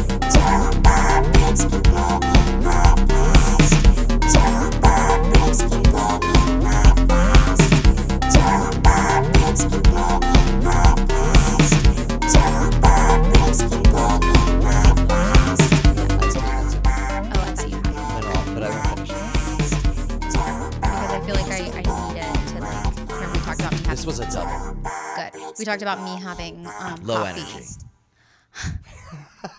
Joe Bob Briggs Companion Podcast. Joe Bob Briggs Companion Podcast. Joe Bob Briggs Companion Podcast. Joe Bob Briggs Companion Podcast. Oh, I thought you had it. No, but I won't finish it. Because I feel like I need it to like. Remember we talked about me having. This was a double. Good. We talked about me having Low coffee. energy.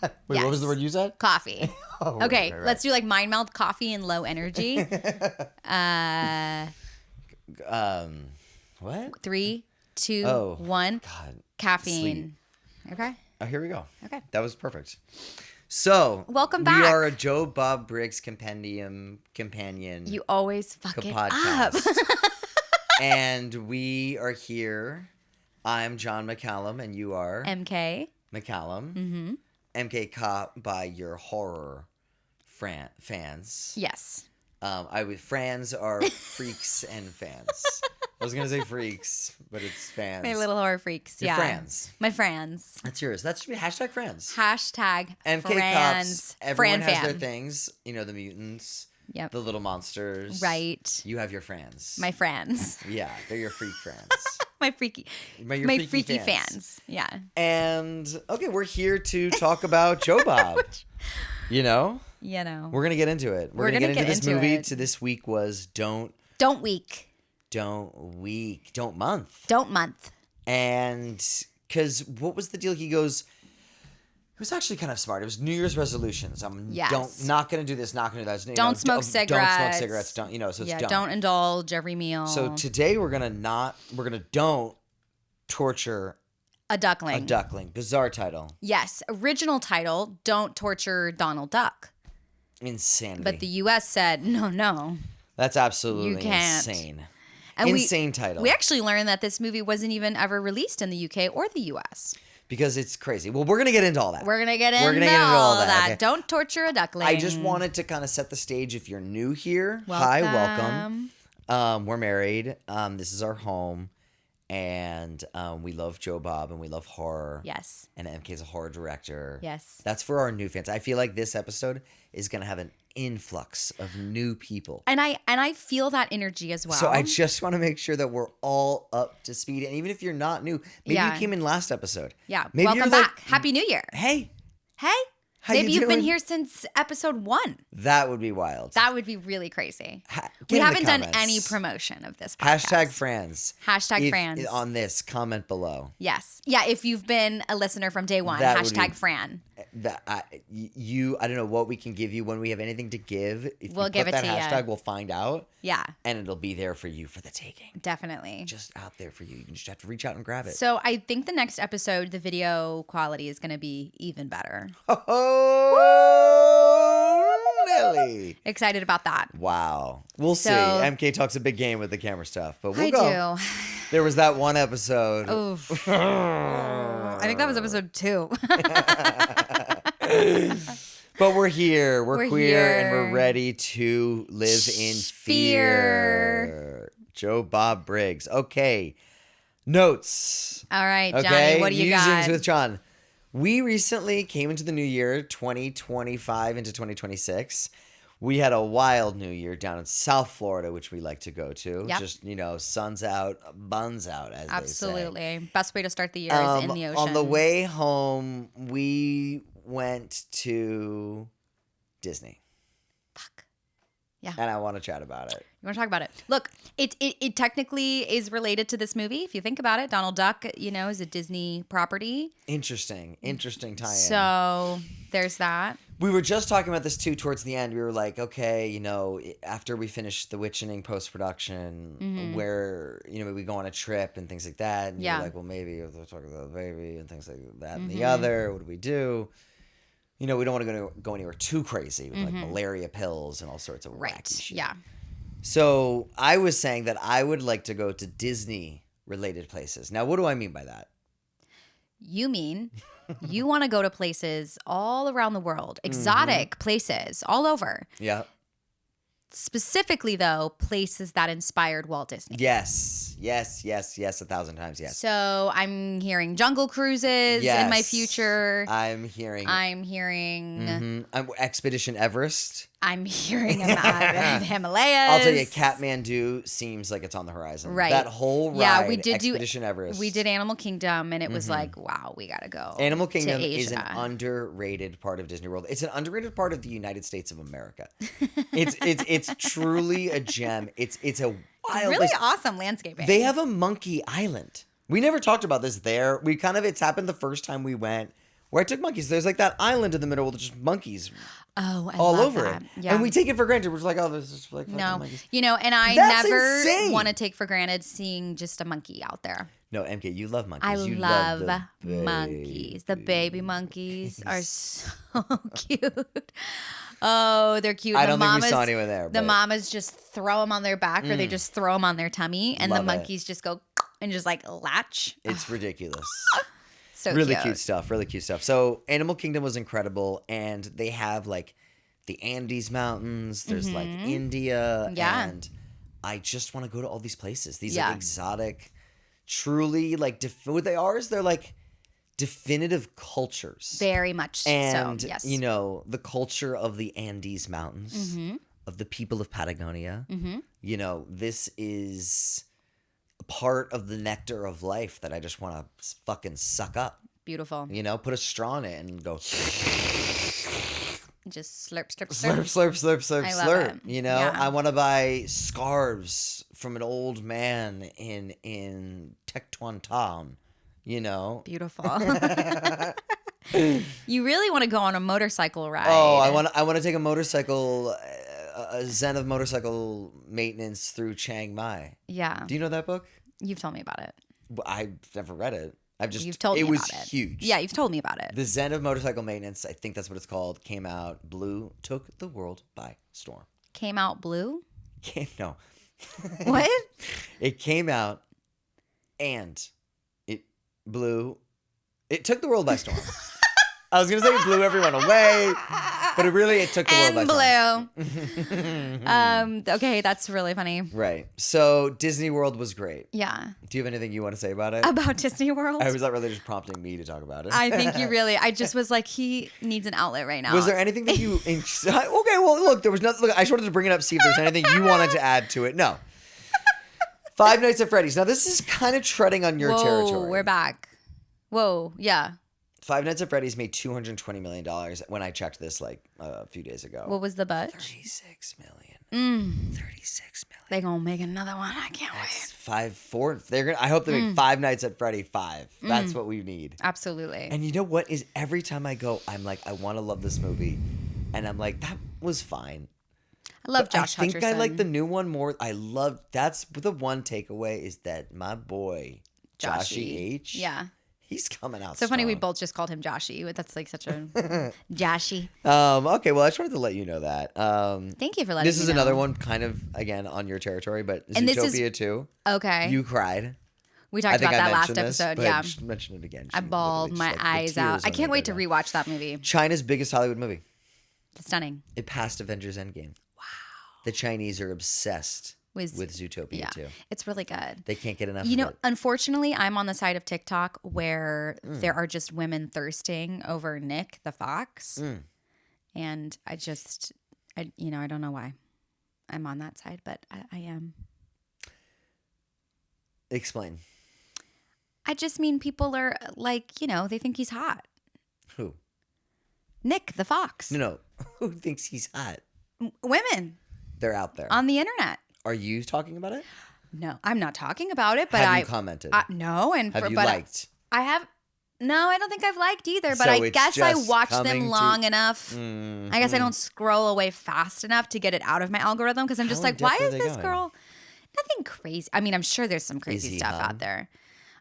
Wait, Yes. what was the word you said? Coffee. Oh, Okay, right. let's do like mind meld coffee and low energy. What? 3, 2, Oh, 1. God. Caffeine. Okay. Oh, here we go. Okay. That was perfect. So, Welcome We back. are a Joe Bob Briggs companion. You always fuck it up. podcast. And we are here. I'm John McCallum, and you are MK. McCallum. Mm-hmm. MK caught by your horror fans. Yes. Fans are freaks and fans. I was gonna say freaks, but it's fans. My little horror freaks. Your yeah. friends. My friends. That's yours. That should be hashtag friends. Hashtag MK friends. cops. Everyone Fran has their fan. things. You know, the mutants. Yep. The little monsters. Right. You have your friends. My friends. Yeah, they're your freak friends. My freaky. Your My freaky freaky fans. fans. Yeah. And okay, we're here to talk about Joe Bob. You know, You know. we're gonna get into it. We're gonna get into this movie. it. To this week was Don't week. Don't month. Don't month. And because what was the deal? He goes, it was actually kind of smart. It was New Year's resolutions. Yes. Not going to do this, not going to do that. Don't smoke Don't smoke cigarettes. cigarettes. So it's Yeah. done. Don't indulge every meal. So today we're going to don't torture a duckling. a duckling. Bizarre title. Yes. Original title, Don't Torture Donald Duck. Insanity. But the U.S. said, no. That's absolutely You can't. insane. And Insane title. We actually learned that this movie wasn't even ever released in the UK or the US. Because it's crazy. Well, we're going to get into all that. We're going to get into all that. Okay. Don't torture a duckling. I just wanted to kind of set the stage if you're new here. Hi, welcome. We're married. This is our home. And we love Joe Bob and we love horror. Yes. And MK's a horror director. Yes. That's for our new fans. I feel like this episode is going to have an influx of new people. And I feel that energy as well. So I just want to make sure that we're all up to speed. And even if you're not new, maybe Yeah. you came in last episode. Yeah. Maybe Welcome you're like, back. Happy New Year. Hey, Hey. how Maybe you you've been doing? here since episode 1. That would be wild. That would be really crazy. Get We in the haven't done comments. any promotion of this podcast. Hashtag friends. Hashtag If- friends. On this, comment below. Yes. Yeah, if you've been a listener from day one, That would hashtag be- Fran. I don't know what we can give you when we have anything to give. If We'll you give put it that to ya. hashtag, we'll find out. Yeah, And it'll be there for you for the taking. definitely. Just out there for you. You just have to reach out and grab it. So I think the next episode, the video quality is going to be even better. Oh, Nelly. Excited about that. Wow. We'll see. So- MK talks a big game with the camera stuff, but we'll I go. do. There was that one episode. Oof. I think that was episode 2. But we're here. We're queer and we're here. ready to live in fear. Joe Bob Briggs. Okay. Notes. All right, Johnny, Okay. what do you Musings got? with John. We recently came into the new year, 2025 into 2026. We had a wild new year down in South Florida, which we like to go to. Yep. Just, sun's out, buns out, as they say. Absolutely. Best way to start the year is in the ocean. On the way home, we went to Disney. Fuck. Yeah. And I want to chat about it. You want to talk about it? Look, it technically is related to this movie. If you think about it, Donald Duck, is a Disney property. Interesting tie-in. So there's that. We were just talking about this too towards the end. We were like, okay, after we finish the Witchening post-production, where, we go on a trip and things like that. And Yeah. you're like, well, maybe we'll talk about the baby and things like that and the other. What do we do? We don't want to go anywhere too crazy with like malaria pills and all sorts of Right. wacky shit. Yeah. So I was saying that I would like to go to Disney-related places. Now, what do I mean by that? You mean you want to go to places all around the world, exotic places all over. Yeah. specifically though places that inspired Walt Disney. Yes, 1,000 times yes. So I'm hearing Jungle Cruises in my future. I'm hearing Expedition Everest. I'm hearing Himalayas. I'll tell you, Kathmandu seems like it's on the horizon. Right. That whole ride, Yeah, we did Expedition Everest. We did Animal Kingdom, and it was like, wow, we gotta go. Animal Kingdom to is an Asia. underrated part of Disney World. It's an underrated part of the United States of America. It's truly a gem. It's a wild, really awesome landscaping. They have a monkey island. We never talked about this there. It's happened the first time we went, where I took monkeys. There's like that island in the middle with just monkeys. Oh, I all love over that. it. Yeah. And we take it for granted. We're just like, oh, this is like no, monkeys. and I That's never insane. want to take for granted seeing just a monkey out there. No, MK, you love monkeys. I You love the monkeys. The baby monkeys are so cute. Oh, they're cute. I don't think we saw anyone there. The but mamas just throw them on their back, or they just throw them on their tummy, and Love the monkeys just go and just like latch. It's ridiculous. So Really cute stuff. Really cute stuff. So Animal Kingdom was incredible, and they have like the Andes Mountains. There's like India. Yeah. And I just want to go to all these places. These Yeah. like exotic, truly like what they are is they're like definitive cultures. Very much And so. Yes. the culture of the Andes Mountains, of the people of Patagonia. This is a part of the nectar of life that I just want to fucking suck up. Beautiful. Put a straw in it and go Just slurp, slurp, slurp, slurp. slurp, slurp, slurp, I love slurp. it. Yeah. I want to buy scarves from an old man in Tetuantan. Beautiful. You really want to go on a motorcycle ride. Oh, I want to take a motorcycle, a Zen of motorcycle maintenance through Chiang Mai. Yeah. Do you know that book? You've told me about it. I've never read it. You've told me it was about it. huge. Yeah, you've told me about it. The Zen of motorcycle maintenance, I think that's what it's called, came out. Took the world by storm. Came out blue? No. What? It came out and it took the world by storm. I was going to say it blew everyone away, but it took the world by storm. Okay, that's really funny. Right. So Disney World was great. Yeah. Do you have anything you want to say about it? About Disney World? I was not really just prompting me to talk about it. I think I just was like, he needs an outlet right now. Was there anything that you... okay, well, look, there was nothing... Look, I just wanted to bring it up, see if there's anything you wanted to add to it. No. Five Nights at Freddy's. Now, this is kind of treading on your territory. We're back. Whoa, yeah. Five Nights at Freddy's made $220 million when I checked this like a few days ago. What was the budget? 36 million. 36 million. They gonna make another one. I can't wait. I hope they make Five Nights at Freddy 5. That's what we need. Absolutely. And you know what is every time I go, I'm like, I want to love this movie. And I'm like, that was fine. I love Josh Hutcherson. I think I like the new one more. That's the one takeaway is that my boy, Joshy H. Yeah. He's coming out So funny, we strong. both just called him Joshy. That's like such a Joshy. Okay, well, I just wanted to let you know that. Thank you for letting me know. This is another one kind of, again, on your territory, but Zootopia 2. Okay. You cried. We talked about that last this, episode. but Yeah. Just mention it again. I bawled my eyes out. I can't wait to rewatch that movie. China's biggest Hollywood movie. Stunning. It passed Avengers Endgame. Wow. The Chinese are obsessed with Zootopia 2. It's really good. They can't get enough of it. Unfortunately, I'm on the side of TikTok where there are just women thirsting over Nick the fox. And I don't know why I'm on that side, but I am. Explain. I just mean people are like, they think he's hot. Who? Nick the fox. No. Who thinks he's hot? Women They're out there. on the internet. Are you talking about it? No, I'm not talking about it, but Have you commented? No, and Have you liked? I have. No, I don't think I've liked either, but So I it's guess I just watched them coming long to- enough. I guess I don't scroll away fast enough to get it out of my algorithm because I'm just How like, why in-depth is are they this going? girl? Nothing crazy. I mean, I'm sure there's some crazy he stuff hung? out there.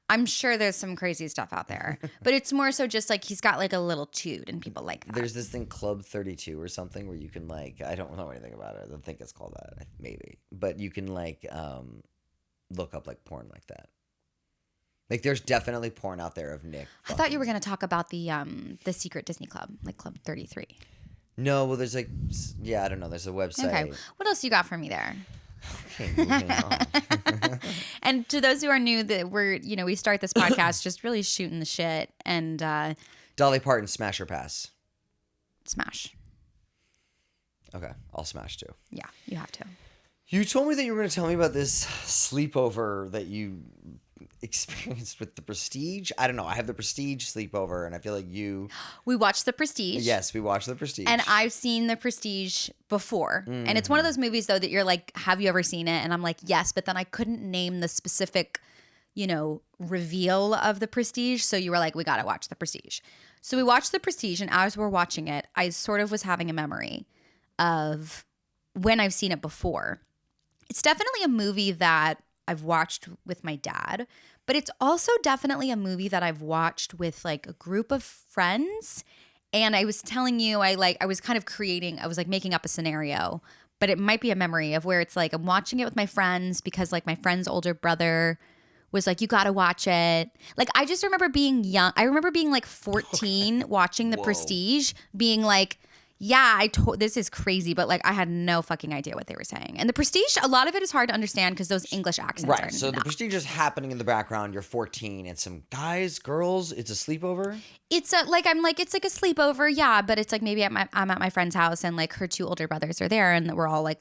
I'm sure there's some crazy stuff out there, but it's more so just like he's got like a little toot and people like that. There's this thing, Club 32 or something, where you can like, I don't know anything about it. I don't think it's called that, maybe. But you can like look up like porn like that. Like there's definitely porn out there of Nick. I thought you were going to talk about the secret Disney club, like Club 33. No, well, there's like, yeah, I don't know. There's a website. Okay. What else you got for me there? Okay, moving on. And to those who are new, that we start this podcast just really shooting the shit and Dolly Parton, smash or pass? smash. Okay, I'll smash too. Yeah, you have to. You told me that you were going to tell me about this sleepover that you experienced with The Prestige. I don't know. I have The Prestige sleepover, and I feel like you... We watched The Prestige. Yes, we watched The Prestige. And I've seen The Prestige before. And it's one of those movies, though, that you're like, have you ever seen it? And I'm like, yes. But then I couldn't name the specific, reveal of The Prestige. So you were like, we got to watch The Prestige. So we watched The Prestige. And as we're watching it, I sort of was having a memory of when I've seen it before. It's definitely a movie that I've watched with my dad, but it's also definitely a movie that I've watched with like a group of friends. And I was telling you, I was kind of making up a scenario, but it might be a memory of where it's like I'm watching it with my friends because like my friend's older brother was like, you got to watch it. Like, I just remember being young. I remember being like 14 watching The Prestige, being like, yeah, this is crazy, but like I had no fucking idea what they were saying. And The Prestige, a lot of it is hard to understand because those English accents are right. So nuts. The Prestige is happening in the background. You're 14, and some guys, girls. It's a sleepover. It's it's like a sleepover, yeah. But it's like maybe I'm at my friend's house and like her two older brothers are there, and we're all like,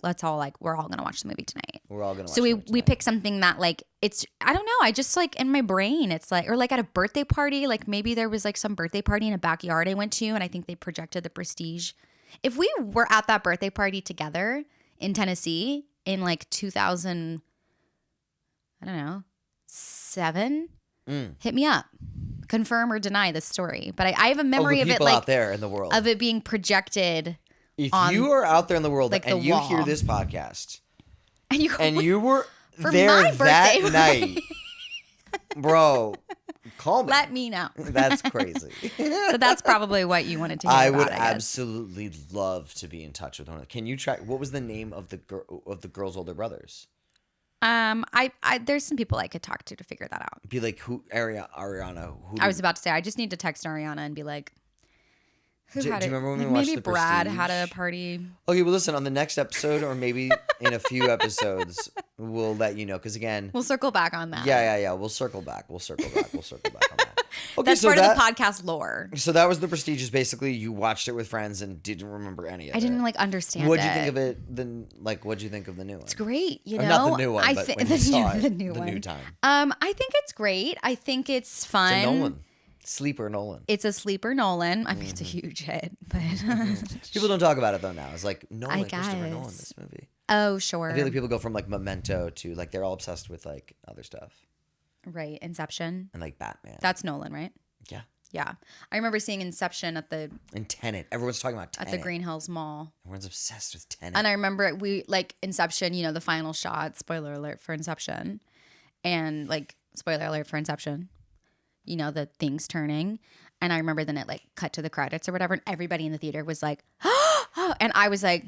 we're all gonna watch the movie tonight. We're all gonna. So we pick something that like it's I don't know. I just like in my brain it's like or like at a birthday party, like maybe there was like some birthday party in a backyard I went to, and I think they projected The Prestige. If we were at that birthday party together in Tennessee in like 2000, I don't know, 7, hit me up. Confirm or deny this story. But I have a memory of it like out there in the world of it being projected. If you are out there in the world like and the you wall. hear this podcast And you were For there my that birthday. night, bro, call me. let me know. That's crazy. So that's probably what you wanted to hear I about, would guess. absolutely love to be in touch with one of them. Can you try? What was the name of the girl's older brothers? I there's some people I could talk to figure that out. Be like Ariana. Who I was about to say I just need to text Ariana and be like, who Do had you it? remember when we Like, watched maybe The Brad Prestige? had a party. Okay, well, listen. On the next episode, or maybe in a few episodes, we'll let you know. Because again, We'll circle back on that. yeah. We'll circle back. We'll circle back on that. Okay, That's so part of the podcast lore. So that was The Prestige. Is basically you watched it with friends and didn't remember any of it. I didn't like understand What'd it. you think of it? Then, what'd you think of the new one? It's great, you know. Or not the new one, but when you saw it, the new the one. new time. I think it's great. I think it's fun. It's a Nolan. Sleeper Nolan. It's a sleeper Nolan. I mean, it's a huge hit, but People don't talk about it though now. It's like Nolan, I Christopher Nolan, guess. this movie. oh sure, I feel like people go from like Memento to like they're all obsessed with like other stuff right. Inception. and like Batman. That's Nolan, right? Yeah. Yeah, I remember seeing Inception at the And Tenet. Everyone's talking about Tenet. Green Hills Mall. Everyone's obsessed with Tenet. And I remember we like Inception, the final shot, spoiler alert for Inception. And like, spoiler alert for Inception, the things turning. And I remember then it like cut to the credits or whatever. And everybody in the theater was like, oh, and I was like,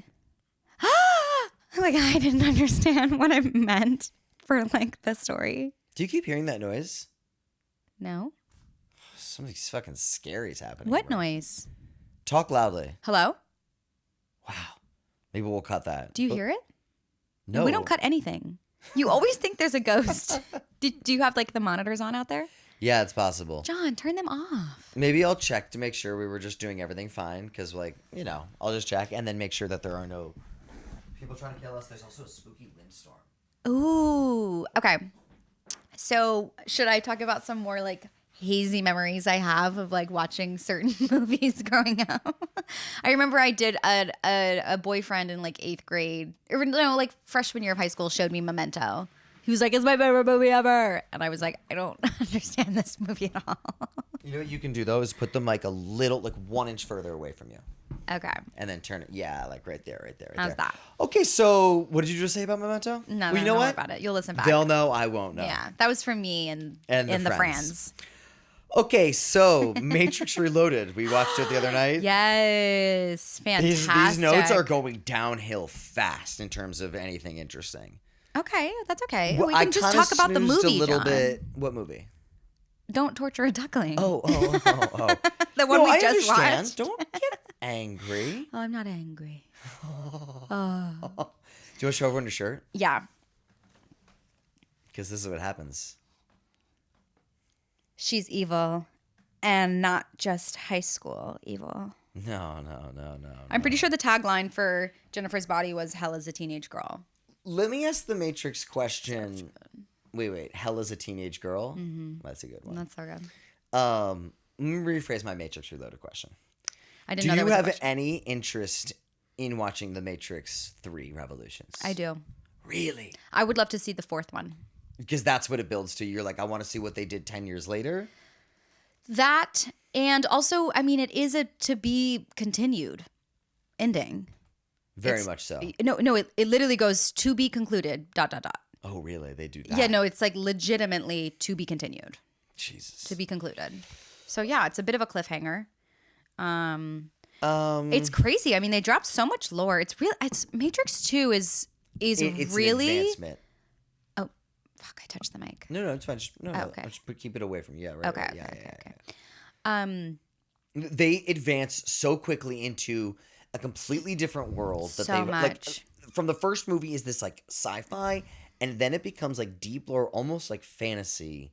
like I didn't understand what I meant for like the story. Do you keep hearing that noise? No. Something fucking scary is happening. What bro. noise? Talk loudly. Hello? Wow. Maybe we'll cut that. Do you hear it? No. We don't cut anything. You always think there's a ghost. Do you have like the monitors on out there? Yeah, it's possible. John, turn them off. Maybe I'll check to make sure we were just doing everything fine. Because, like, I'll just check and then make sure that there are no people trying to kill us. There's also a spooky windstorm. Ooh. Okay. So should I talk about some more like hazy memories I have of like watching certain movies growing up? I remember I did a boyfriend in like 8th grade, or no, like freshman year of high school, showed me Memento. He was like, "It's my favorite movie ever," and I was like, "I don't understand this movie at all." You know what you can do though is put the mic a little, like 1 inch further away from you, Okay. and then turn it. Yeah, like right there, right there. How's that? Okay, so what did you just say about Memento? No, well, you know don't worry what? about it. You'll listen back. They'll know. I won't know. Yeah, that was from me and the the friends. friends. Okay, so Matrix Reloaded. We watched it the other night. Yes, fantastic. These notes are going downhill fast in terms of anything interesting. Okay, that's okay. Well, we can just talk about the movie, a little John. bit. What movie? Don't torture a duckling. Oh. The one we I just understand. watched. Don't get angry. Oh, I'm not angry. Do you want to show everyone your shirt? Yeah. Because this is what happens. She's evil, and not just high school evil. No. I'm pretty sure the tagline for Jennifer's Body was "Hell is a teenage girl." Let me ask the Matrix question. Wait. Hell is a teenage girl? Mm-hmm. That's a good one. That's so good. Let me rephrase my Matrix Reloaded question. I didn't Do know there you was a have question. any interest in watching The Matrix 3 Revolutions? I do. Really? I would love to see the fourth one. Because that's what it builds to. You're like, I want to see what they did 10 years later. That, and also, I mean, it is a to be continued ending. Very much so. No, it literally goes to be concluded, ... Oh, really? They do that? Yeah, no, it's like legitimately to be continued, Jesus. to be concluded. So yeah, it's a bit of a cliffhanger. It's crazy. I mean, they dropped so much lore. It's real. It's Matrix 2 is It's really. an advancement. Oh, fuck! I touched the mic. No, it's fine. Just, no, Okay. Just keep it away from you. Yeah, right. Okay, right. okay. They advance so quickly into a completely different world that So they like much. from the first movie is this like sci-fi, and then it becomes like deep lore, almost like fantasy.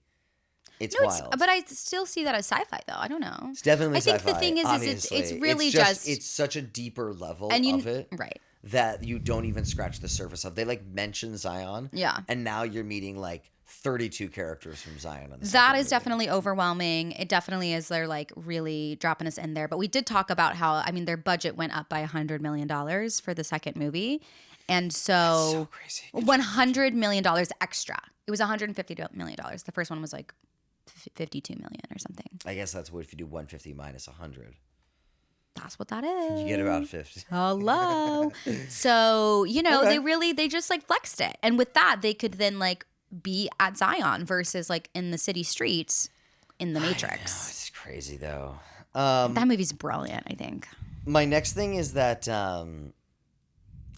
It's No, wild. but I still see that as sci-fi, though. I don't know. It's definitely I think sci-fi. the thing is obviously. it's really it's such a deeper level and you of it. right. That you don't even scratch the surface of. They like mention Zion. Yeah. And now you're meeting like 32 characters from Zion. On the That second is movie. definitely overwhelming. It definitely is. They're like really dropping us in there. But we did talk about how, I mean, their budget went up by $100 million for the second movie. And so crazy. $100 million extra. It was $150 million. The first one was like 52 million or something. I guess that's what if you do 150 minus 100. That's what that is. You get about 50. Hello. So, you know, Okay. they just like flexed it. And with that, they could then like be at Zion versus like in the city streets in the Matrix. It's crazy though. That movie's brilliant, I think. My next thing is that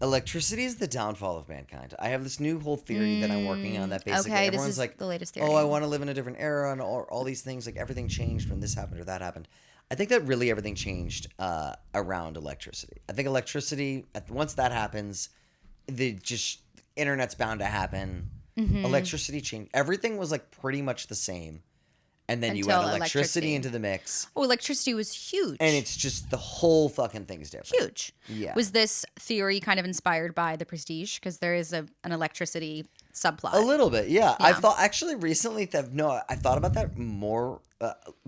electricity is the downfall of mankind. I have this new whole theory that I'm working on that basically Okay, this everyone's is like, the latest theory. oh, I want to live in a different era and all these things. Like everything changed when this happened or that happened. I think that really everything changed around electricity. I think electricity, once that happens, internet's bound to happen. Mm-hmm. Electricity changed. Everything was like pretty much the same. And then you Until add electricity electricity. into the mix. Oh, electricity was huge. And it's just the whole fucking thing's different. huge. Yeah. Was this theory kind of inspired by The Prestige? Because there is an electricity subplot. A little bit, yeah. I thought actually recently I thought about that more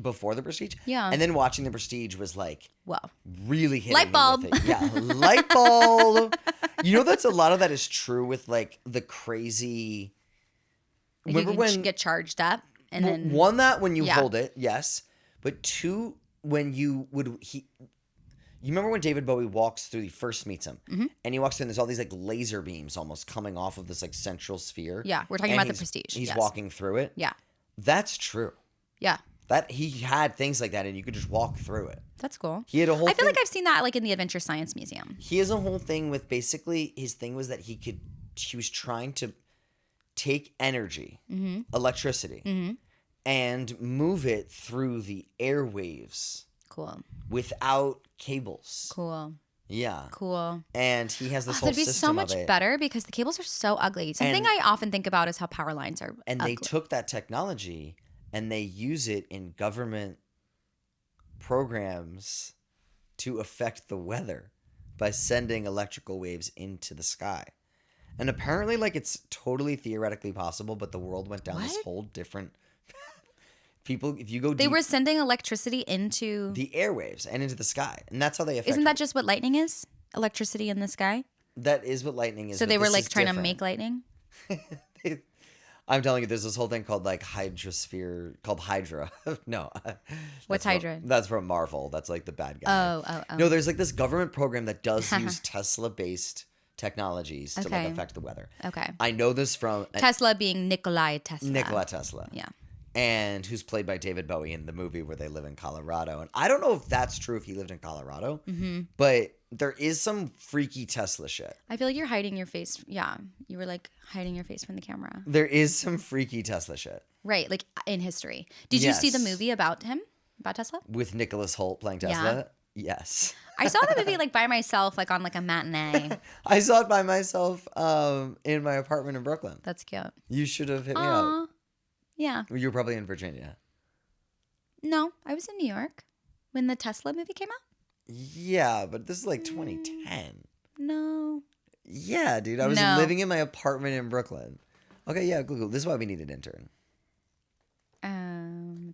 before The Prestige. Yeah. And then watching The Prestige was like Well, really hitting Light me bulb. with it. Yeah, light bulb. You know, that's a lot of that is true with like the crazy. Remember you can when get charged up and well, then one that when you Yeah. hold it, yes, but two when you would You remember when David Bowie walks through, he first meets him, and he walks through and there's all these like laser beams almost coming off of this like central sphere. Yeah, we're talking and about The he's- Prestige, He's yes. walking through it. yeah, That's true. yeah, That he had things like that and you could just walk through it. that's cool. He had a whole I feel thing- like I've seen that like in the Adventure Science Museum. He has a whole thing with basically his thing was that he was trying to take energy, electricity, and move it through the airwaves Cool, without cables. cool, Yeah. cool. And he has this Oh, whole that'd be system so much of it. better because the cables are so ugly. Something I often think about is how power lines are And ugly. they took that technology and they use it in government programs to affect the weather by sending electrical waves into the sky. And apparently, like, it's totally theoretically possible, but the world went down this What? whole different. People, if you go They deep, were sending electricity into. the airwaves and into the sky, and that's how they affect. Isn't that just what lightning is? Electricity in the sky. that is what lightning is? So but they were this like is trying to different. make lightning. I'm telling you, there's this whole thing called like Hydrosphere, called Hydra. No. What's that's from- Hydra? That's from Marvel. That's like the bad guy. Oh. No, there's like this government program that does use Tesla-based technologies to like Okay. affect the weather. Okay. I know this from Tesla being Nikolai Tesla. Nikola Tesla. Yeah. And who's played by David Bowie in the movie where they live in Colorado. And I don't know if that's true if he lived in Colorado, but there is some freaky Tesla shit. I feel like you're hiding your face. Yeah. You were like hiding your face from the camera. There is some freaky Tesla shit. Right. Like in history. Did you see the Yes. movie about him? About Tesla? with Nicholas Hoult playing Yeah. Tesla? Yes. I saw the movie like by myself, like on like a matinee. I saw it by myself in my apartment in Brooklyn. That's cute. You should have hit me up. Aw. Yeah. You were probably in Virginia. No, I was in New York when the Tesla movie came out. Yeah, but this is like 2010. No. Yeah, dude. I was No. living in my apartment in Brooklyn. Okay, yeah, Google. This is why we need an intern.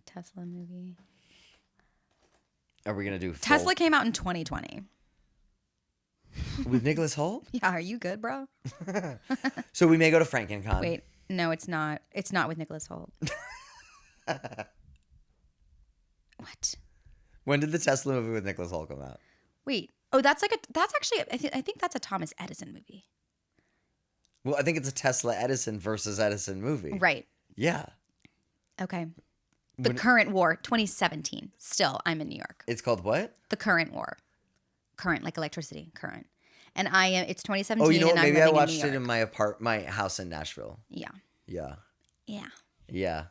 Tesla movie. Are we going to do Tesla came out in 2020. with Nicholas Hoult? Yeah, are you good, bro? So we may go to FrankenCon. Wait, no, it's not. It's not with Nicholas Hoult. What? When did the Tesla movie with Nicholas Hoult come out? Wait. Oh, that's actually. I think that's a Thomas Edison movie. Well, I think it's a Tesla Edison versus Edison movie. Right. Yeah. Okay. The Current War, 2017. Still, I'm in New York. It's called what? The Current War. Current, like electricity, current. And I am. It's 2017. Oh, you know what? And Maybe I'm I living watched in it New in York. my house in Nashville. Yeah. Yeah. Yeah. Yeah.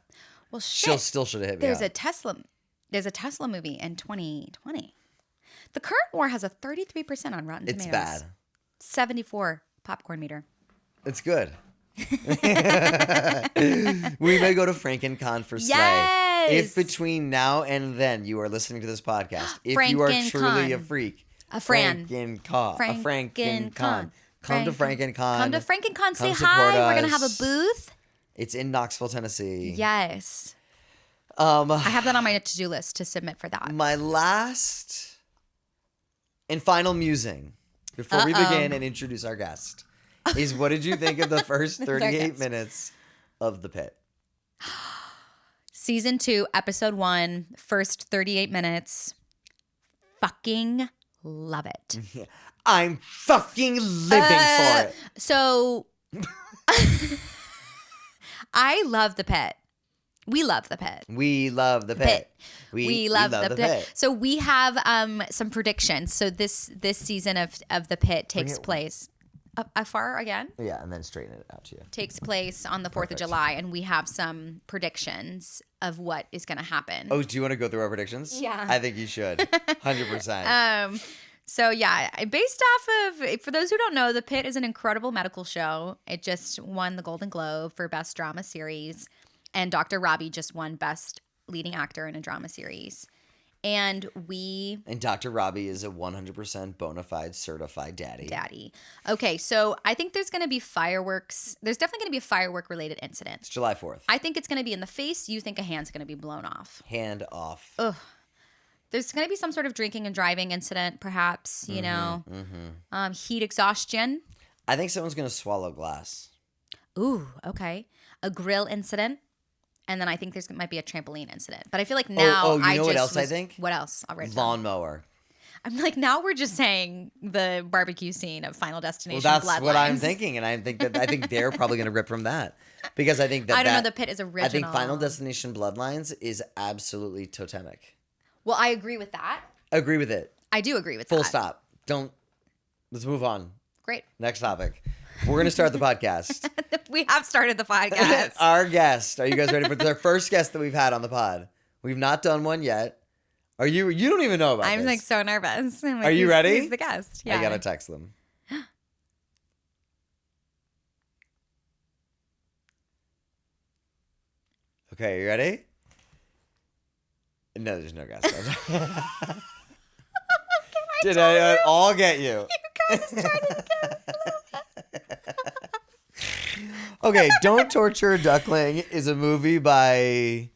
Well, She'll shit. still should have hit me There's up. a Tesla movie in 2020. The Current War has a 33% on Rotten It's Tomatoes. bad. 74 popcorn meter. It's good. We may go to FrankenCon for Slay. Yes! If between now and then you are listening to this podcast, if you are truly a FrankenCon. freak, A Fran. FrankenCon. A FrankenCon. FrankenCon. Come to FrankenCon. Come to FrankenCon. Say Come support hi. We're going to have a us. booth. It's in Knoxville, Tennessee. Yes. I have that on my to-do list to submit for that. My last and final musing before we begin and introduce our guest is what did you think of the first 38 guest. minutes of The Pit? Season 2, episode 1, first 38 minutes. Fucking love it. I'm fucking living for it. So, I love The Pit. We love The Pit. We love The Pit. We love the pit. So we have some predictions. So this season of The Pit takes place far again. Yeah, and then straighten it out to you. Takes place on the 4th of July, and we have some predictions of what is going to happen. Oh, do you want to go through our predictions? Yeah. I think you should. 100%. So yeah, based off of, for those who don't know, The Pit is an incredible medical show. It just won the Golden Globe for Best Drama Series, and Dr. Robbie just won Best Leading Actor in a Drama Series. And Dr. Robbie is a 100% bona fide certified daddy. Okay, so I think there's going to be fireworks. There's definitely going to be a firework related incident. It's July 4th. I think it's going to be in the face. You think a hand's going to be blown off. Hand off. Ugh. There's going to be some sort of drinking and driving incident, perhaps, you know. Heat exhaustion. I think someone's going to swallow glass. Ooh, okay. A grill incident. And then I think there's might be a trampoline incident. But I feel like now you know what else I think? What else? I'll write it down. Lawnmower. I'm like, now we're just saying the barbecue scene of Final Destination. Well, that's Bloodlines. what I'm thinking, and I think they're probably going to rip from that because I think that I don't know. The Pit is original. I think Final Destination Bloodlines is absolutely totemic. Well, I agree with that. Agree with it. I do agree with Full that. stop. Let's move on. Great. Next topic. We're going to start the podcast. We have started the podcast. Our guest. Are you guys ready for the first guest that we've had on the pod? We've not done one yet. Are you? You don't even know about I'm this. like so nervous. I'm like, Are you who's- ready? Who's the guest? Yeah. I got to text them. Okay, you ready? No, there's no guest. Did I all get you? You guys started Okay, Don't Torture a Duckling is a movie by...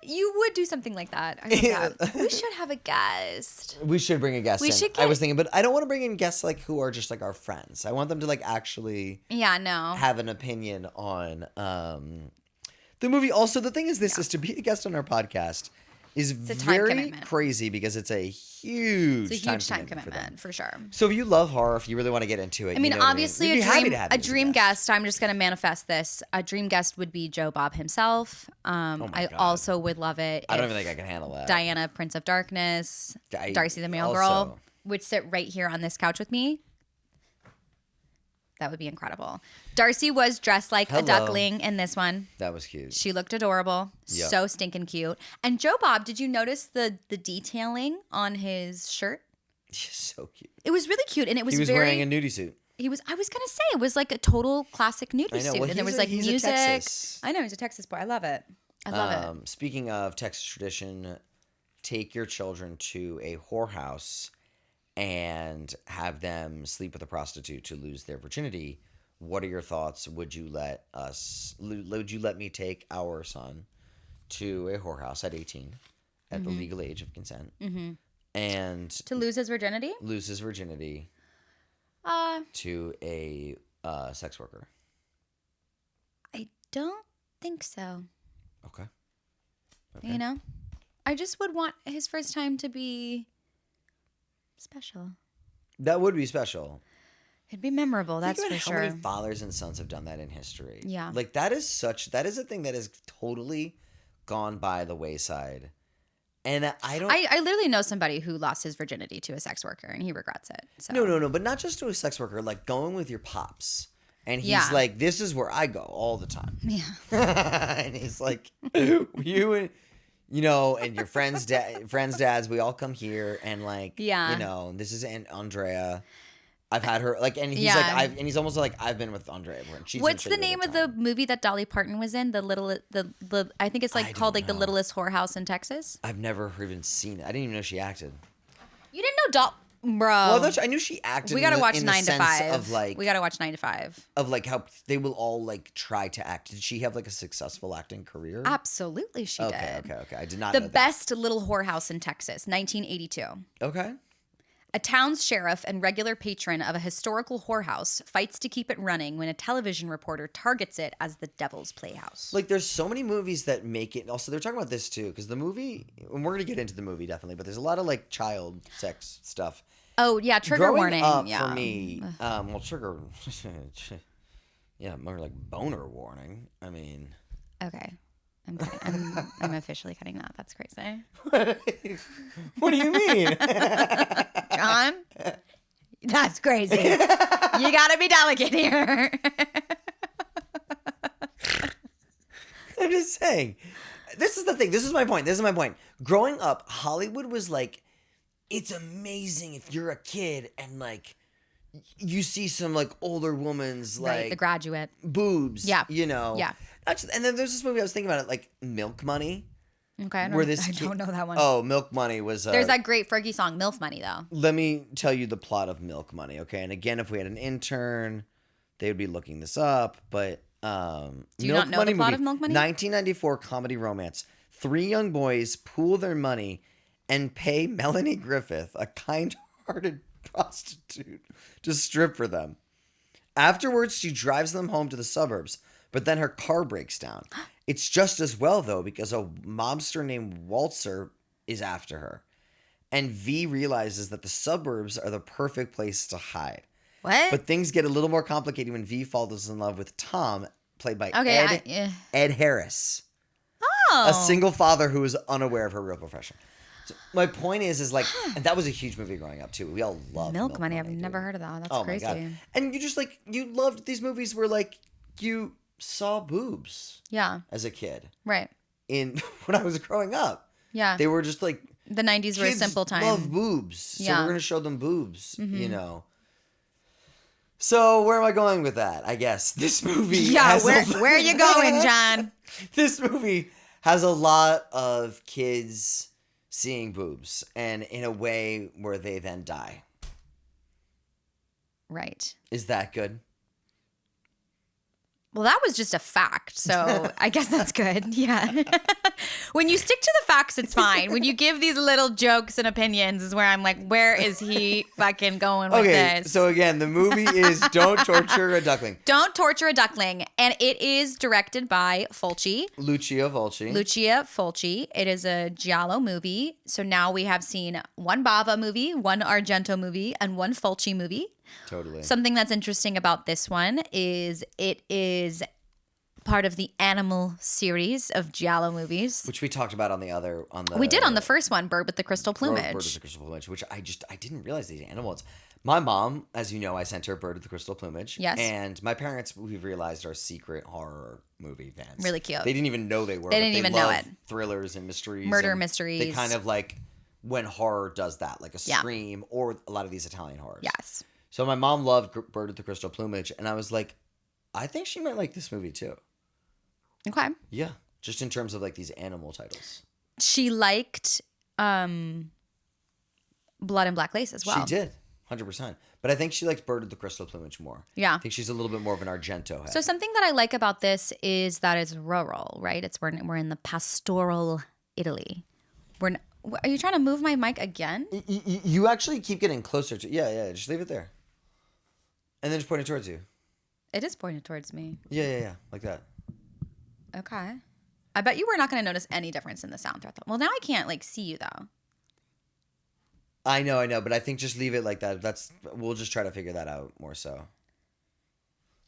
You would do something like that. I think that. We should have a guest. We should bring a guest in. should I was thinking, but I don't want to bring in guests like who are just like our friends. I want them to like actually Yeah, no. have an opinion on the movie. Also, the thing is is to be a guest on our podcast is a time very commitment. crazy because it's a huge, It's a huge time for them. commitment for sure. So if you love horror, if you really want to get into it, I mean, you know what obviously, We'd be happy to have you a as dream guest. I'm just going to manifest this. A dream guest would be Joe Bob himself. I God. also would love it. I don't if even think I can handle that. Diana, Prince of Darkness, Darcy the Mail also- Girl would sit right here on this couch with me. That would be incredible. Darcy was dressed like a Hello. duckling in this one. That was cute. She looked adorable. Yep. So stinking cute. And Joe Bob, did you notice the detailing on his shirt? So cute. It was really cute, and it was He was very. wearing a nudie suit. I was gonna say it was like a total classic nudie I know. suit, Well, and there was he's a music. Texas. I know he's a Texas boy. I love it. I love it. Speaking of Texas tradition, take your children to a whorehouse and have them sleep with a prostitute to lose their virginity. What are your thoughts? Would you let me take our son to a whorehouse at 18, at the legal age of consent, and To lose his virginity? lose his virginity to a sex worker? I don't think so. Okay. You know, I just would want his first time to be special. That would be special. It'd be memorable. That's Think for about sure. how many fathers and sons have done that in history. Yeah. Like that is a thing that has totally gone by the wayside. And I don't I literally know somebody who lost his virginity to a sex worker, and he regrets it. So. No, but not just to a sex worker, like going with your pops. And he's Yeah. like, this is where I go all the time. Yeah. And he's like, you and and your friends' dads, we all come here and like, Yeah. this is Aunt Andrea. I've had her like, and he's Yeah. like, he's almost like, I've been with Andrea. She's What's been the shitty name all of time. the movie that Dolly Parton was in? The I think it's I like called don't like The know. Littlest Whorehouse in Texas. I've never even seen it. I didn't even know she acted. You didn't know bro. Well, I knew she acted. We gotta watch in the 9 to sense 5. Of like, we gotta watch 9 to 5. of like how they will all like try to act. Did she have like a successful acting career? Absolutely, she Okay, did. okay. I did not The know that. best little whorehouse in Texas, 1982. Okay. A town's sheriff and regular patron of a historical whorehouse fights to keep it running when a television reporter targets it as the Devil's Playhouse. Like, there's so many movies that make it. Also, they're talking about this too, because the movie, and we're gonna get into the movie definitely, but there's a lot of like child sex stuff. Oh yeah, trigger Growing warning. up Yeah. for me, trigger. Yeah, more like boner warning. I mean, Okay. I'm officially cutting that. That's crazy. what do you mean? John, that's crazy. You gotta be delicate here. I'm just saying. This is the thing. This is my point. Growing up, Hollywood was like, it's amazing if you're a kid and like you see some like older woman's like Right, The Graduate. boobs. Yeah. Yeah. Yeah. And then there's this movie I was thinking about it, like Milk Money. Okay, I where don't know that one. Oh, Milk Money was. There's that great Fergie song, MILF Money, though. Let me tell you the plot of Milk Money, okay? And again, if we had an intern, they would be looking this up. But Do you not know the plot of Milk Money? 1994 comedy romance. 3 young boys pool their money and pay Melanie Griffith, a kind-hearted prostitute, to strip for them. Afterwards, she drives them home to the suburbs, but then her car breaks down. It's just as well, though, because a mobster named Waltzer is after her. And V realizes that the suburbs are the perfect place to hide. What? But things get a little more complicated when V falls in love with Tom, played by Okay, Ed Harris. Oh. A single father who is unaware of her real profession. So my point is like, and that was a huge movie growing up, too. We all loved Milk Money. I've dude. never heard of that. That's Oh crazy. my God. And you just like, you loved these movies where like, you saw boobs Yeah. as a kid. Right. When I was growing up. Yeah. They were just like, The 90s were a kids simple time. love boobs. So Yeah. we're going to show them boobs, you know. So where am I going with that? I guess this movie Yeah, has where are you going, John? This movie has a lot of kids seeing boobs and in a way where they then die. Right. Is that good? Well, that was just a fact, so I guess that's good. Yeah. When you stick to the facts, it's fine. When you give these little jokes and opinions is where I'm like, where is he fucking going with Okay, this? so again, the movie is Don't Torture a Duckling. Don't Torture a Duckling. And it is directed by Fulci. Lucia Fulci. It is a Giallo movie. So now we have seen one Bava movie, one Argento movie, and one Fulci movie. Totally. Something that's interesting about this one is it is part of the Animal series of Giallo movies. Which we talked about on the We did on the first one, Bird with the Crystal Bird Plumage. with the Crystal Plumage, which I didn't realize these animals. My mom, as you know, I sent her Bird with the Crystal Plumage. Yes. And my parents, we've realized, are secret horror movie fans. Really cute. They didn't even know they were. They but didn't even love know it. Thrillers and mysteries. Murder and mysteries. They kind of like when horror does that, like a Yeah. Scream or a lot of these Italian horrors. Yes. So my mom loved Bird with the Crystal Plumage, and I was like, I think she might like this movie too. Okay. Yeah, just in terms of like these animal titles. She liked Blood and Black Lace as well. She did, 100%. But I think she likes Bird with the Crystal Plumage more. Yeah. I think she's a little bit more of an Argento head. So something that I like about this is that it's rural, right? We're in the pastoral Italy. Are you trying to move my mic again? You actually keep getting closer to... Yeah, just leave it there. And then just point it towards you. It is pointed towards me. Yeah, like that. Okay. I bet you were not going to notice any difference in the sound throughout. Well, now I can't see you though. I know, but I think just leave it like that. We'll just try to figure that out more so.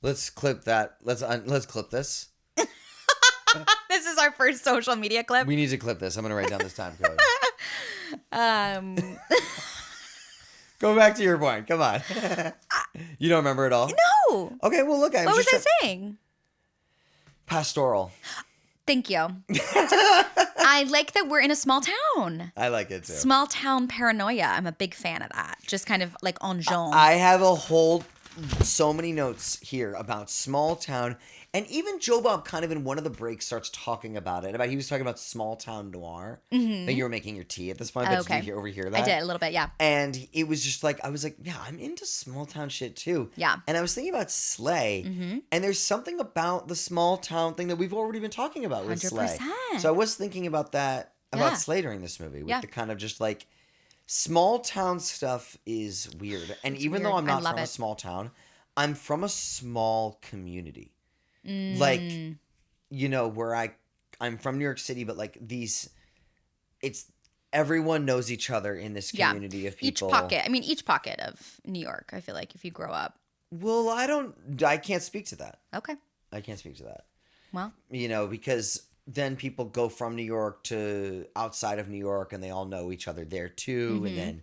Let's clip that. Let's clip this. This is our first social media clip. We need to clip this. I'm gonna write down this time code. Go back to your point. Come on. You don't remember it all? No. Okay, well look. What was I saying? Pastoral. Thank you. I like that we're in a small town. I like it too. Small town paranoia. I'm a big fan of that. Just kind of like en genre. I have so many notes here about small town, and even Joe Bob kind of in one of the breaks starts talking about it. He was talking about small town noir. Mm-hmm. That you were making your tea at this point. Okay. Did you overhear that? I did a little bit, yeah. And it was just like I was like, yeah, I'm into small town shit too. Yeah. And I was thinking about Slay, and there's something about the small town thing that we've already been talking about with Slay. 100%. So I was thinking about that about Yeah. Slay during this movie with Yeah. the kind of just like small town stuff is weird. And even though weird. I'm not I love from a it. small town, I'm from a small community. Mm. Like, where I'm from New York City, but like everyone knows each other in this community of people. Each pocket of New York, I feel like if you grow up. Well, I can't speak to that. Okay. I can't speak to that. Well. Because then people go from New York to outside of New York and they all know each other there too. Mm-hmm. And then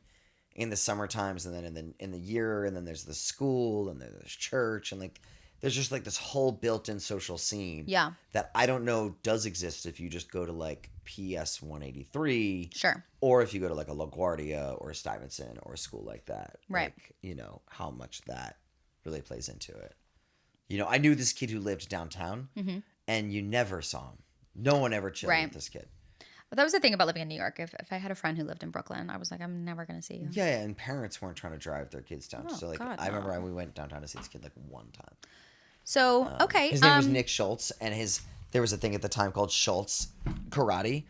in the summer times and then in the year, and then there's the school and there's church and like there's just like this whole built-in social scene. Yeah. That I don't know does exist if you just go to like PS 183. Sure. Or if you go to like a LaGuardia or a Stuyvesant or a school like that. Right. Like, how much that really plays into it. I knew this kid who lived downtown and you never saw him. No one ever chilled with this kid. But that was the thing about living in New York. If I had a friend who lived in Brooklyn, I was like, I'm never going to see you. Yeah, and parents weren't trying to drive their kids down. Oh, So like God, I remember no. we went downtown to see this kid like one time. So, okay. His name was Nick Schultz, and there was a thing at the time called Schultz Karate,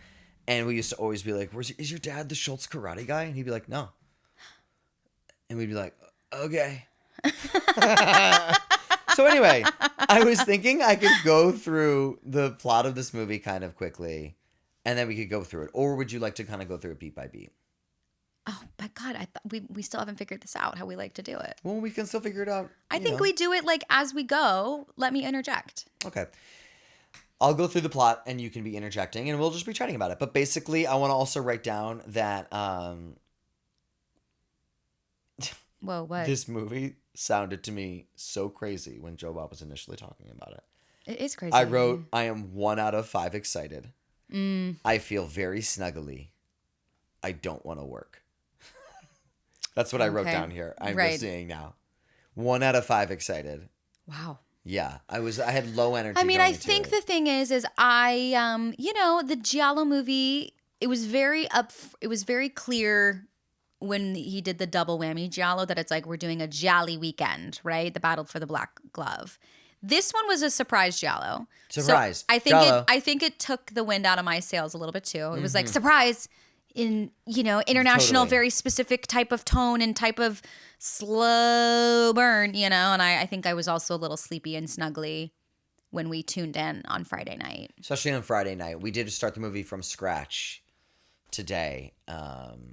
and we used to always be like, "Is your dad the Schultz Karate guy?" And he'd be like, "No," and we'd be like, "Okay." So anyway, I was thinking I could go through the plot of this movie kind of quickly, and then we could go through it. Or would you like to kind of go through it beat by beat? Oh my God, I thought we still haven't figured this out, how we like to do it. Well, we can still figure it out. I think we do it like as we go. Let me interject. Okay. I'll go through the plot and you can be interjecting and we'll just be chatting about it. But basically, I want to also write down that Whoa, what? this movie sounded to me so crazy when Joe Bob was initially talking about it. It is crazy. I wrote, I am 1 out of 5 excited. I feel very snuggly. I don't want to work. That's what I wrote Okay. down here. I'm Right. just saying now. 1 out of 5 excited. Wow. Yeah, I had low energy. I mean, going I into think it. the thing is the Giallo movie, it was very clear when he did the double whammy Giallo that it's like we're doing a Jolly weekend, right? The Battle for the Black Glove. This one was a surprise Giallo. Surprise. So I think it took the wind out of my sails a little bit too. It was like surprise in international, Totally. very specific type of tone and type of slow burn, and I think I was also a little sleepy and snuggly when we tuned in on Friday night. Especially on Friday night. We did start the movie from scratch today.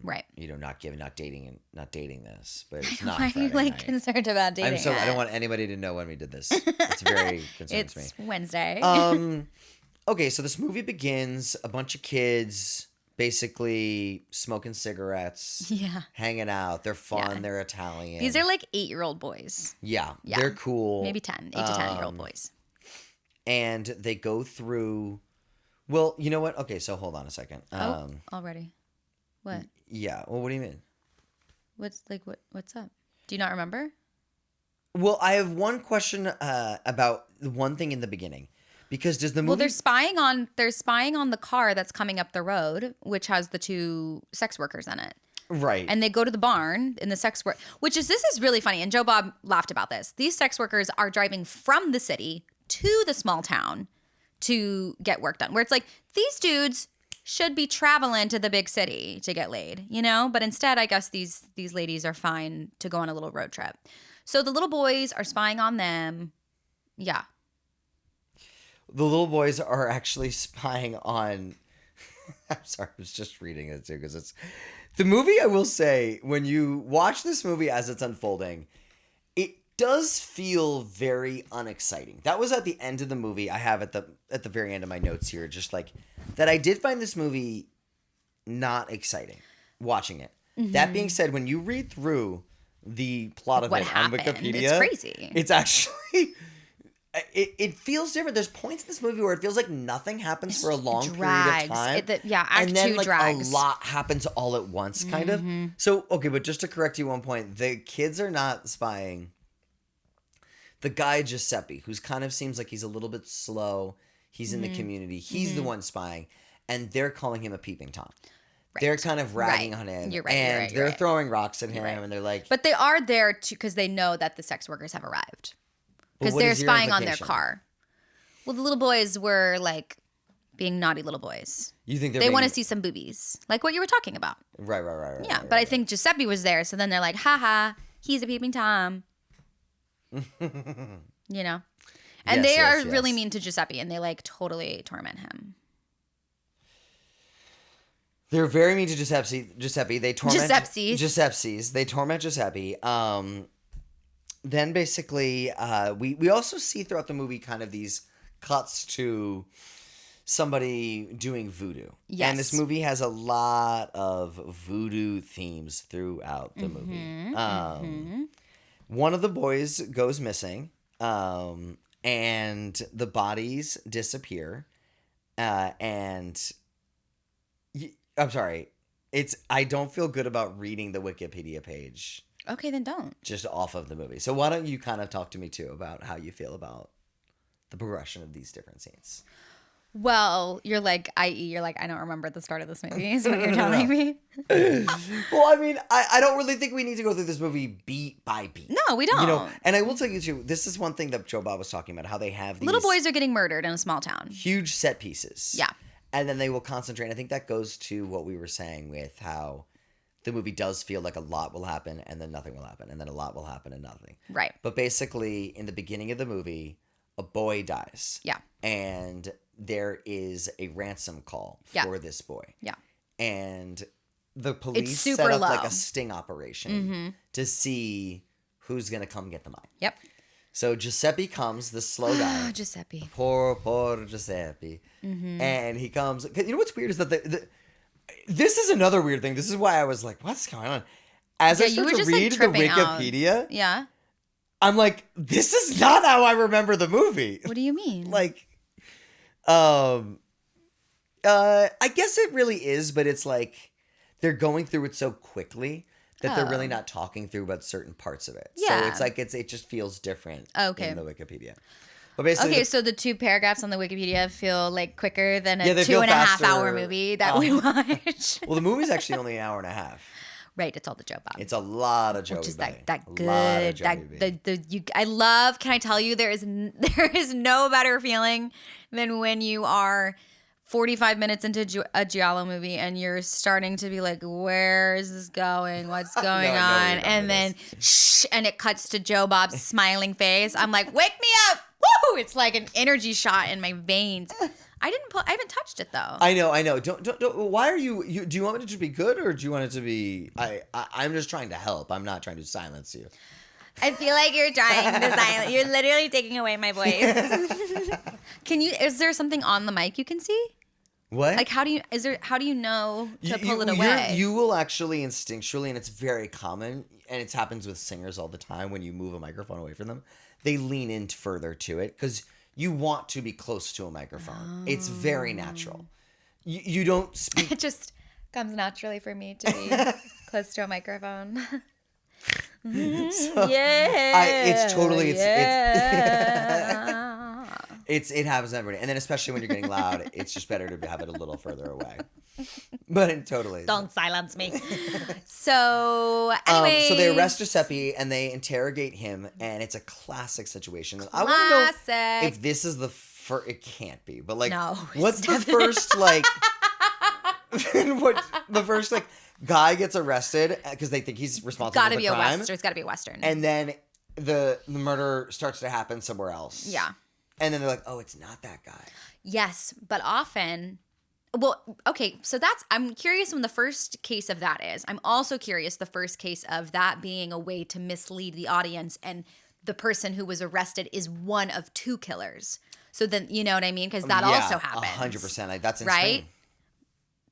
Right. You know, not dating this, but it's not Why are Friday you like night. concerned about dating? I don't want anybody to know when we did this. It's very concerns me. It's Wednesday. Okay, so this movie begins, a bunch of kids basically smoking cigarettes, Yeah. hanging out. They're fun, Yeah. they're Italian. These are like 8-year-old boys. Yeah, Yeah. they're cool. Maybe 10, 8 to 10-year-old boys. And they go through, well, you know what? Okay, so hold on a second. Already. What? Yeah, well, what do you mean? What's up? Do you not remember? Well, I have one question about the one thing in the beginning. Because does the movie... Well, they're spying on the car that's coming up the road, which has the 2 sex workers in it. Right. And they go to the barn in the sex work, this is really funny. And Joe Bob laughed about this. These sex workers are driving from the city to the small town to get work done. Where it's like, these dudes should be traveling to the big city to get laid, you know? But instead, I guess these ladies are fine to go on a little road trip. So the little boys are spying on them. Yeah. The little boys are actually spying on... I'm sorry, I was just reading it too because it's... The movie, I will say, when you watch this movie as it's unfolding, it does feel very unexciting. That was at the end of the movie. I have at the very end of my notes here, just like that I did find this movie not exciting watching it. Mm-hmm. That being said, when you read through the plot of What it happened? on Wikipedia... It's crazy. It's actually... It feels different. There's points in this movie where it feels like nothing happens for a long period of time. Act and then 2 like drags. a lot happens all at once, kind of. So, okay, but just to correct you one point, the kids are not spying. The guy Giuseppe, who's kind of seems like he's a little bit slow, he's in the community, he's the one spying, and they're calling him a peeping Tom. Right. They're kind of ragging on him. You're right. And they're throwing rocks at him, and they're like... But they are there because they know that the sex workers have arrived. Because what they're is your spying on their implication? car. Well, the little boys were like being naughty little boys. You think they want to see some boobies, like what you were talking about. Right. Yeah, but I think Giuseppe was there, so then they're like, "Ha, he's a peeping Tom." You know, and they are really mean to Giuseppe, and they like totally torment him. They're very mean to Giuseppe. They torment Giuseppe's. They torment Giuseppe. Then basically, we also see throughout the movie kind of these cuts to somebody doing voodoo. Yes. And this movie has a lot of voodoo themes throughout the movie. One of the boys goes missing, and the bodies disappear. I'm sorry. I don't feel good about reading the Wikipedia page. Okay, then don't. Just off of the movie. So why don't you kind of talk to me too about how you feel about the progression of these different scenes? Well, you're like, I don't remember the start of this movie, is what you're telling me. Well, I mean, I don't really think we need to go through this movie beat by beat. No, we don't. You know, and I will tell you too, this is one thing that Joe Bob was talking about, how they have these little boys are getting murdered in a small town. huge set pieces. Yeah. And then they will concentrate. I think that goes to what we were saying with how the movie does feel like a lot will happen and then nothing will happen, and then a lot will happen and nothing. Right. But basically, in the beginning of the movie, a boy dies. Yeah. And there is a ransom call for this boy. Yeah. And the police super set up low. like a sting operation to see who's going to come get the money. Yep. So Giuseppe comes, the slow guy. Giuseppe. Poor Giuseppe. And he comes. You know what's weird is that this is another weird thing. This is why I was like, what's going on? As I start to read the Wikipedia, yeah, I'm like, this is not how I remember the movie. What do you mean? Like, I guess it really is, but it's like they're going through it so quickly that they're really not talking through about certain parts of it. Yeah. So it's like it just feels different Okay. in the Wikipedia. But basically, so the 2 paragraphs on the Wikipedia feel like quicker than a they feel 2.5 hour faster. movie that we watch. well, the movie's actually only an hour and a half. Right, it's all the Joe Bob. It's a lot of Joey Which is B. that A good. lot of Joey B. I love. Can I tell you there is no better feeling than when you are 45 minutes into a Giallo movie and you're starting to be like, where is this going? What's going on? And then and it cuts to Joe Bob's smiling face. I'm like, wake me up. Woo! It's like an energy shot in my veins. I haven't touched it though. I know. Don't. Why are you? Do you want it to be good or do you want it to be? I'm just trying to help. I'm not trying to silence you. I feel like you're trying to silence. You're literally taking away my voice. Is there something on the mic you can see? What? Like how do you know to pull it away? You will actually instinctually, and it's very common, and it happens with singers all the time when you move a microphone away from them, they lean in further to it because you want to be close to a microphone. It's very natural. You don't speak. It just comes naturally for me to be close to a microphone. It's totally it happens to everybody, and then especially when you're getting loud, it's just better to have it a little further away. But it totally don't silence me. So anyway, so they arrest Giuseppe and they interrogate him, and it's a classic situation. I want to know if this is the first. It can't be, but like, no, what's the first like? What the first like? Guy gets arrested because they think he's responsible for the crime. It's got to be a Western. And then the murder starts to happen somewhere else. Yeah. And then they're like, oh, it's not that guy. Yes, but often... Well, okay, so I'm curious when the first case of that is. I'm also curious the first case of that being a way to mislead the audience and the person who was arrested is one of two killers. So then, you know what I mean? Because that also happens. 100%. That's insane. Right?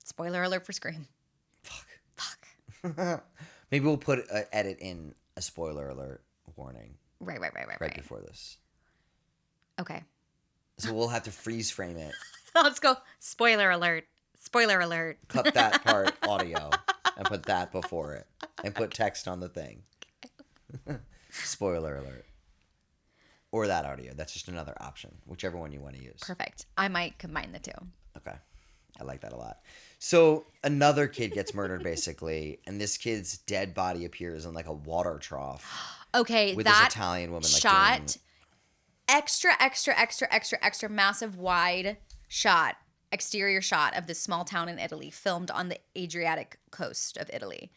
Spoiler alert for Scream. Fuck. Maybe we'll put edit in a spoiler alert warning. Right. Right before this. Okay. So we'll have to freeze frame it. Let's go. Spoiler alert. Spoiler alert. Cut that part audio and put that before it. And put text on the thing. Spoiler alert. Or that audio. That's just another option. Whichever one you want to use. Perfect. I might combine the two. Okay. I like that a lot. So another kid gets murdered basically, and this kid's dead body appears in like a water trough. Okay, with that this Italian woman like shot, extra massive wide shot, exterior shot of this small town in Italy, filmed on the Adriatic coast of Italy,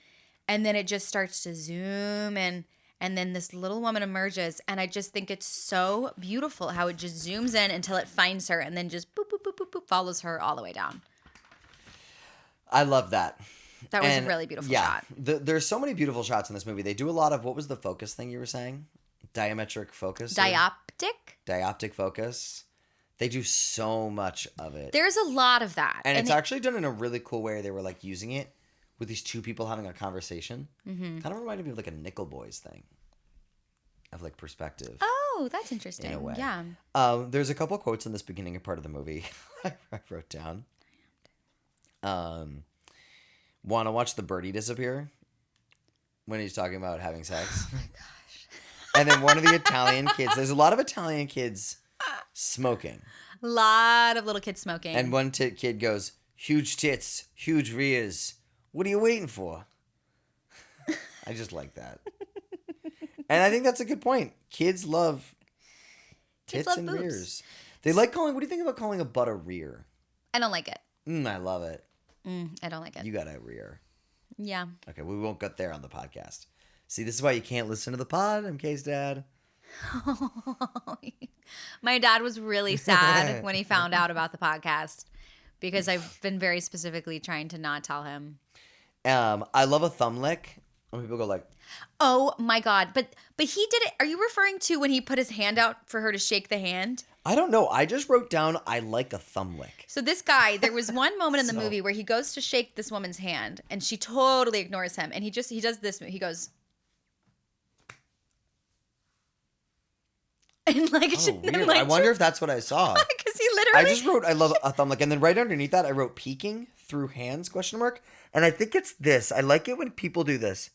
and then it just starts to zoom in. And then this little woman emerges, and I just think it's so beautiful how it just zooms in until it finds her, and then just boop, boop, boop, boop, boop, follows her all the way down. I love that. That was a really beautiful shot. There's so many beautiful shots in this movie. They do a lot of, what was the focus thing you were saying? Diametric focus? Dioptic focus. They do so much of it. There's a lot of that. And it's actually done in a really cool way. They were like using it with these two people having a conversation. Mm-hmm. Kind of reminded me of like a Nickel Boys thing. Of like perspective. Oh, that's interesting. In a way. Yeah. There's a couple quotes in this beginning part of the movie I wrote down. Want to watch the birdie disappear? When he's talking about having sex. Oh my gosh. And then one of the Italian kids, there's a lot of Italian kids smoking. A lot of little kids smoking. And one kid goes, huge tits, huge rears. What are you waiting for? I just like that. And I think that's a good point. Kids love tits and boobs. rears. They like calling, what do you think about calling a butt a rear? I don't like it. I love it. I don't like it. You got a rear. Yeah. Okay, we won't get there on the podcast. See, this is why you can't listen to the pod. I'm Kay's dad. My dad was really sad when he found out about the podcast because I've been very specifically trying to not tell him. I love a thumb lick. When people go like, oh my God. But he did it. Are you referring to when he put his hand out for her to shake the hand? I don't know. I just wrote down, I like a thumb lick. So this guy, there was one moment in the movie where he goes to shake this woman's hand and she totally ignores him. And he does this. He goes. And like, weird. I wonder if that's what I saw. Because he literally. I just wrote, I love a thumb lick. And then right underneath that, I wrote peeking through hands, ? And I think it's this. I like it when people do this.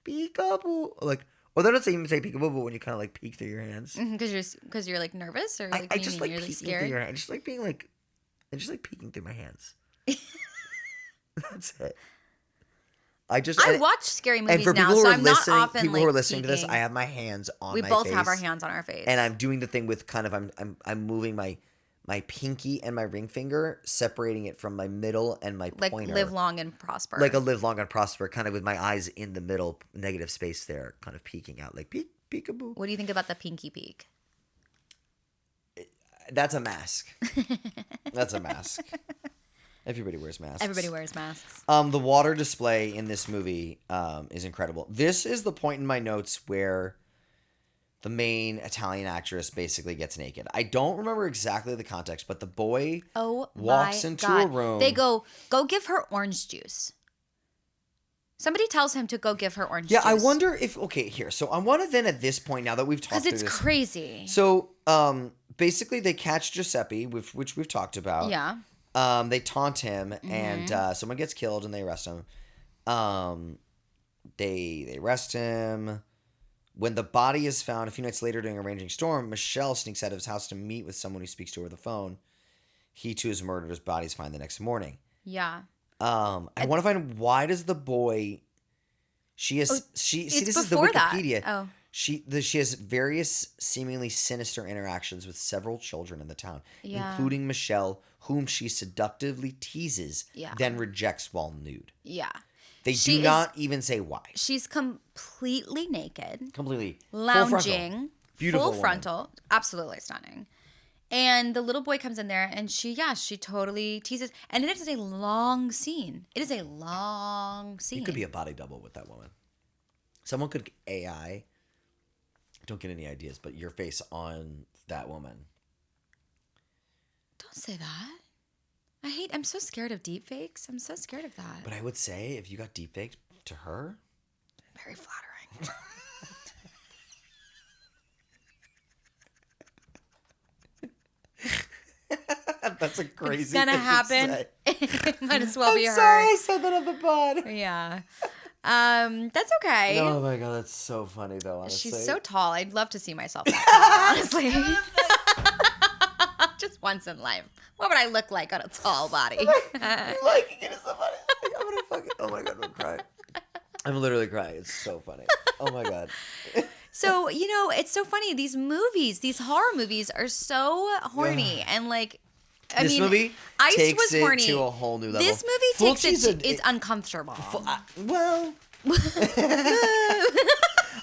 Peekaboo. Like, well, they don't even say peekaboo, but when you kind of like peek through your hands. Because you're like nervous or like I just like you're peeking scared? through your hands. I just like being like, I just like peeking through my hands. That's it. I watch scary movies and for now, people so who are I'm listening, not often people like who are listening to this, peeking. I have my hands on We my both face. have our hands on our face. And I'm doing the thing with kind of, I'm moving my pinky and my ring finger, separating it from my middle and my like pointer. live long and prosper. Like a live long and prosper, kind of with my eyes in the middle, negative space there, kind of peeking out, like peek, peekaboo. What do you think about the pinky peek? That's a mask. That's a mask. Everybody wears masks. Everybody wears masks. The water display in this movie is incredible. This is the point in my notes where the main Italian actress basically gets naked. I don't remember exactly the context, but the boy walks into a room. They go give her orange juice. Somebody tells him to go give her orange juice. Yeah, I wonder if... Okay, here. So I want to then at this point, now that we've talked through this... Because it's crazy. So basically they catch Giuseppe, which we've talked about. Yeah. They taunt him, and someone gets killed, and they arrest him. They arrest him. When the body is found a few nights later during a raging storm, Michelle sneaks out of his house to meet with someone who speaks to her on the phone. He too is murdered. His body is found the next morning. Yeah. I want to find, why does the boy... This is the Wikipedia. Oh. She has various seemingly sinister interactions with several children in the town, including Michelle, whom she seductively teases, then rejects while nude. Yeah. They do not even say why. She's completely naked. Completely. Lounging. Beautiful Full frontal. Absolutely stunning. And the little boy comes in there and she totally teases. And it is a long scene. It is a long scene. You could be a body double with that woman. Someone could AI. Don't get any ideas, but your face on that woman. Don't say that. I'm so scared of deep fakes. I'm so scared of that. But I would say if you got deep faked to her. Very flattering. That's a crazy It's gonna thing happen. To say. It might as well be her. I'm sorry I said that on the pod. Yeah. That's okay. Oh my god, that's so funny though, honestly. She's so tall. I'd love to see myself that tall, honestly. Just once in life. What would I look like on a tall body? Liking it is so funny. I'm gonna fucking... Oh my god, I'm crying. I'm literally crying. It's so funny. Oh my god. So, it's so funny. These movies, these horror movies are so horny. And This movie Ice takes was it horny. to a whole new level. This movie is uncomfortable. Well...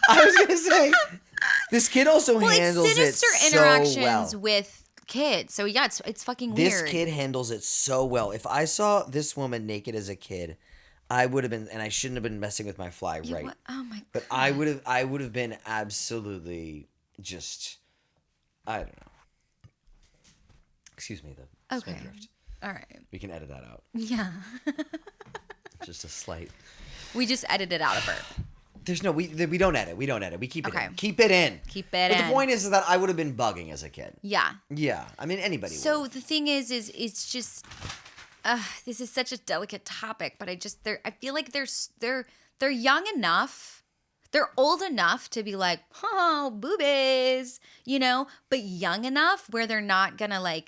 I was gonna say, this kid also handles it sinister so interactions well. with kids. So yeah, it's fucking This weird. kid handles it so well. If I saw this woman naked as a kid, I would have been, and I shouldn't have been messing with my fly, right? Oh my god! But I would have been absolutely just, I don't know. Excuse me, the Okay. spindrift. All right. We can edit that out. Yeah. Just a slight. We just edited out a burp. There's no, we don't edit. We don't edit. We keep it Okay. in. Keep it in. Keep it But in. the point is that I would have been bugging as a kid. Yeah. Yeah. I mean, anybody So would. the thing is it's just, this is such a delicate topic, but I feel like they're young enough, they're old enough to be like, oh, boobies, but young enough where they're not gonna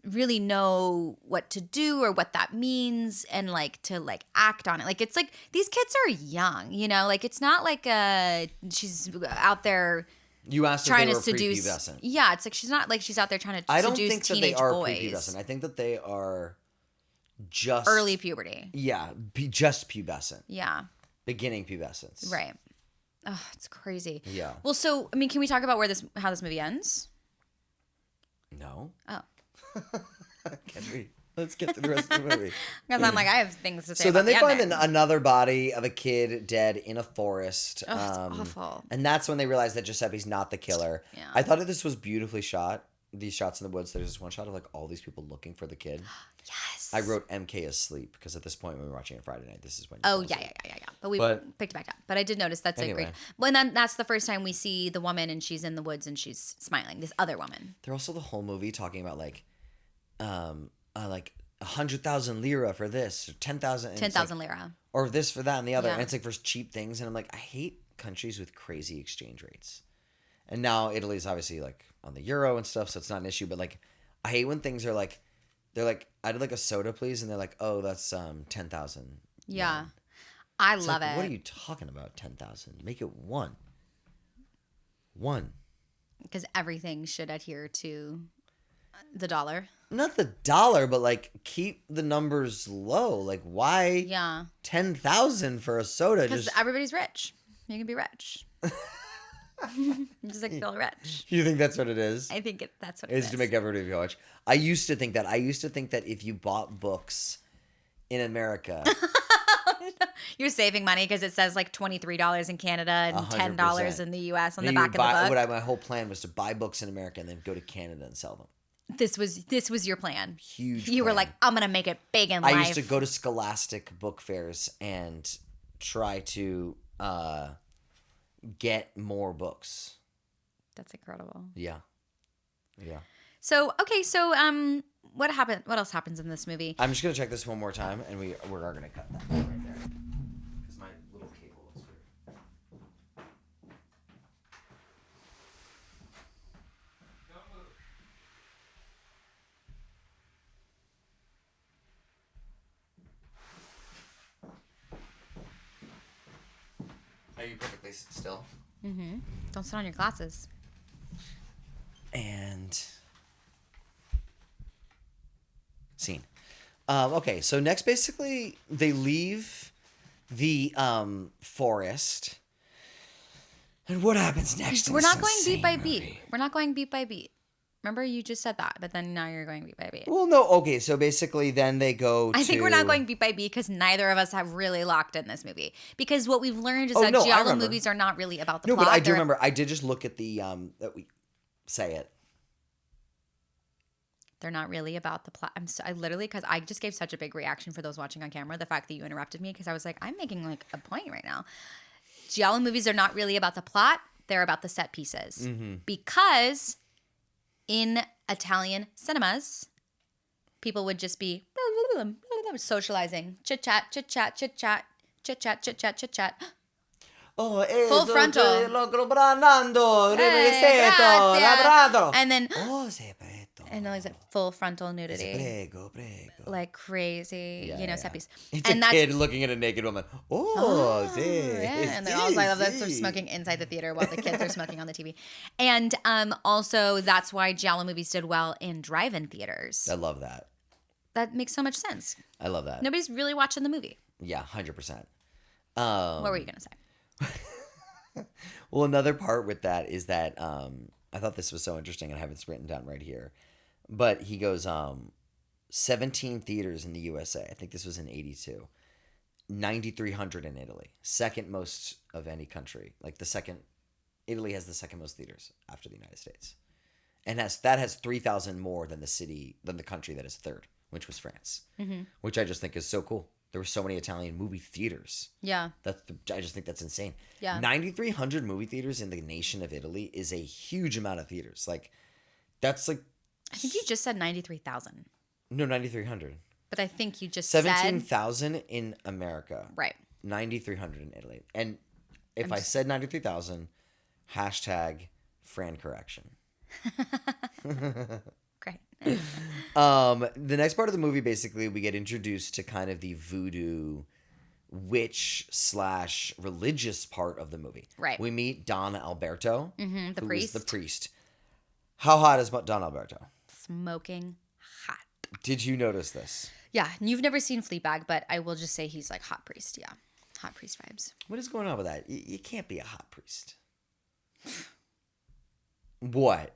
really know what to do or what that means and to act on it. It's like these kids are young, it's not like she's out there You asked if trying they to were seduce. prepubescent. Yeah, it's like she's not like she's out there trying to I don't seduce think that teenage they are boys. prepubescent. I think that they are just Early puberty. Yeah, just pubescent. Yeah. Beginning pubescence. Right. Oh, it's crazy. Yeah. Well, so can we talk about how this movie ends? No. Oh. Can we? Let's get to the rest of the movie. Because I'm like, I have things to say. So about then they the find ending. another body of a kid dead in a forest. Oh, it's awful. And that's when they realize that Giuseppe's not the killer. Yeah. I thought that this was beautifully shot. These shots in the woods, there's this one shot of all these people looking for the kid. Yes. I wrote MK asleep because at this point when we were watching it Friday night, this is when. you Oh fall yeah. asleep. But we picked it back up. But I did notice that's Anyway. a great. Well, and then that's the first time we see the woman and she's in the woods and she's smiling. This other woman. They're also the whole movie talking about 100,000 lira for this, or 10,000. 10,000 lira. Or this for that and the other. Yeah. And it's for cheap things. And I'm like, I hate countries with crazy exchange rates. And now Italy's obviously on the euro and stuff, so it's not an issue. But I hate when things are they're like, I'd like a soda, please. And they're like, oh, that's 10,000. Yeah. I It's love like, it. What are you talking about? 10,000. Make it one. Because everything should adhere to the dollar. Not the dollar, but keep the numbers low. Why? Yeah. 10,000 for a soda? Because everybody's rich. You can be rich. Just like feel rich. You think that's what it is? I think that's what it Is is. to make everybody feel rich. I used to think that. I used to think that if you bought books in America, You're saving money because it says like $23 in Canada and 100%. $10 in the U.S. on the you back of the book. my whole plan was to buy books in America and then go to Canada and sell them. This was your plan. Huge. You were plan. like, I'm gonna make it big in life. I used to go to Scholastic book fairs and try to get more books. That's incredible. Yeah. So what happened? What else happens in this movie? I'm just gonna check this one more time, and we're gonna cut that right there because my little cable is weird. Are you perfectly still? Don't sit on your glasses. And scene. Okay, so next, basically, they leave the forest. And what happens next? in We're this not going beat by insane beat. movie? We're not going beat by beat. Remember, you just said that, but then now you're going beat by beat. Well, no. Okay, so basically, then they go. I think we're not going beat by beat because neither of us have really locked in this movie. Because what we've learned is that no, I giallo remember. movies are not really about the No, plot. but I do They're- remember. I did just look at the that we say it. They're not really about the plot. I literally, because I just gave such a big reaction for those watching on camera. The fact that you interrupted me because I was like, I'm making like a point right now. Giallo movies are not really about the plot. They're about the set pieces. Because in Italian cinemas, people would just be socializing, chit chat, chit chat, chit chat, chit chat, chit chat, chit chat. Oh, Full frontal. Grazie. And then Oh, se preto. and then there's like full frontal nudity, Prego. like crazy, set piece. It's And a that's kid looking at a naked woman. Oh, sí. yeah, and they're also I love that they're sí. smoking inside the theater while the kids are smoking on the TV. And also that's why giallo movies did well in drive-in theaters. I love that. That makes so much sense. I love that. Nobody's really watching the movie. Yeah, 100%. What were you gonna say? Well, another part with that is that I thought this was so interesting, and I have it written down right here. But he goes, 17 theaters in the USA. I think this was in 82. 9,300 in Italy. Second most of any country. Italy has the second most theaters after the United States. And that has 3,000 more than the country that is third, which was France. Which I just think is so cool. There were so many Italian movie theaters. Yeah. I just think that's insane. Yeah. 9,300 movie theaters in the nation of Italy is a huge amount of theaters. That's like... I think you just said 93,000. No, 9,300. But I think you just 17,000 in America. Right. 9,300 in Italy. And if I said 93,000, hashtag Fran correction. Great. The next part of the movie, basically, we get introduced to kind of the voodoo witch / religious part of the movie. Right. We meet Don Alberto, The who is priest. the priest. How hot is Don Alberto? Smoking hot. Did you notice this? Yeah. You've never seen Fleabag, but I will just say he's like hot priest. Yeah. Hot priest vibes. What is going on with that? You can't be a hot priest. What?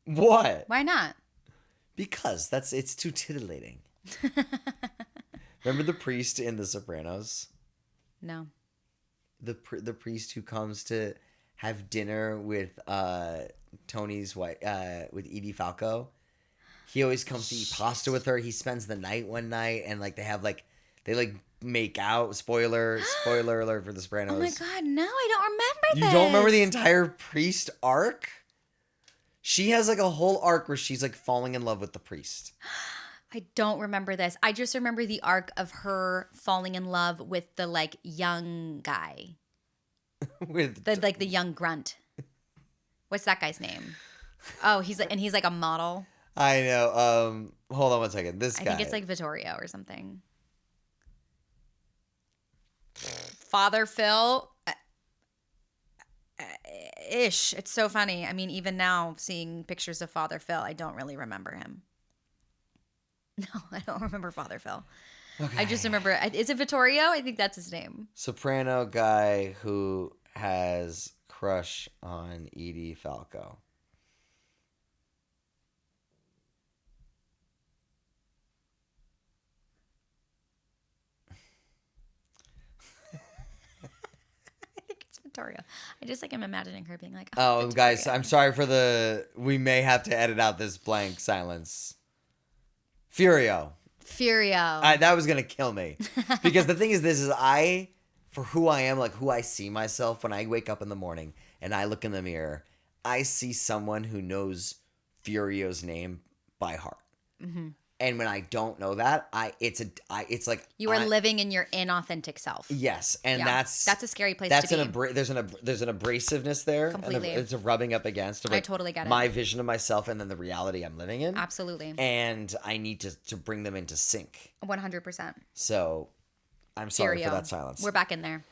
What? Why not? Because it's too titillating. Remember the priest in The Sopranos? No. The priest who comes to have dinner with Tony's wife, with Edie Falco. He always comes to eat pasta with her. He spends the night one night, and they make out. Spoiler alert for The Sopranos. Oh my God, no, I don't remember You this. don't remember the entire priest arc? She has like a whole arc where she's like falling in love with the priest. I don't remember this. I just remember the arc of her falling in love with the like young guy. With The young grunt. What's that guy's name? Oh, he's like a model. I know. Hold on one second. This guy. I think it's like Vittorio or something. Father Phil. Ish. It's so funny. I mean, even now, seeing pictures of Father Phil, I don't really remember him. No, I don't remember Father Phil. Okay. I just remember. Is it Vittorio? I think that's his name. Soprano guy who has crush on Edie Falco. I think it's Victoria. I just like I'm imagining her being like, Oh, Victoria. guys, I'm sorry for the. We may have to edit out this blank silence. Furio. That was gonna kill me, because the thing is, for who I am, like who I see myself when I wake up in the morning and I look in the mirror, I see someone who knows Furio's name by heart. Mm-hmm. And when I don't know that, it's like you are living in your inauthentic self. Yes, and Yeah. That's a scary place to be. There's an abrasiveness there. Completely. And it's a rubbing up against of, like, I totally get it. my vision of myself and then the reality I'm living in. Absolutely. And I need to bring them into sync. 100%. So I'm sorry for that silence. We're back in there.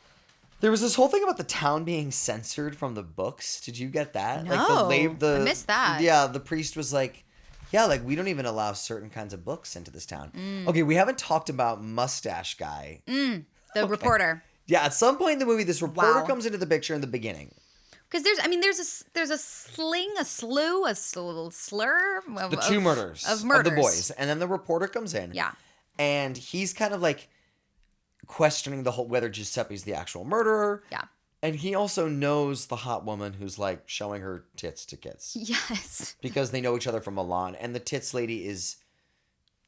There was this whole thing about the town being censored from the books. Did you get that? No, like I missed that. Yeah, the priest was like, yeah, like we don't even allow certain kinds of books into this town. Okay, we haven't talked about Mustache Guy. The reporter. Yeah, at some point in the movie, this reporter Wow. comes into the picture in the beginning. Because there's a slur of, The two murders of the boys, and then the reporter comes in. Yeah. And he's kind of like questioning the whole whether Giuseppe's the actual murderer. Yeah. And he also knows the hot woman who's like showing her tits to kids. Yes. Because they know each other from Milan, and the tits lady is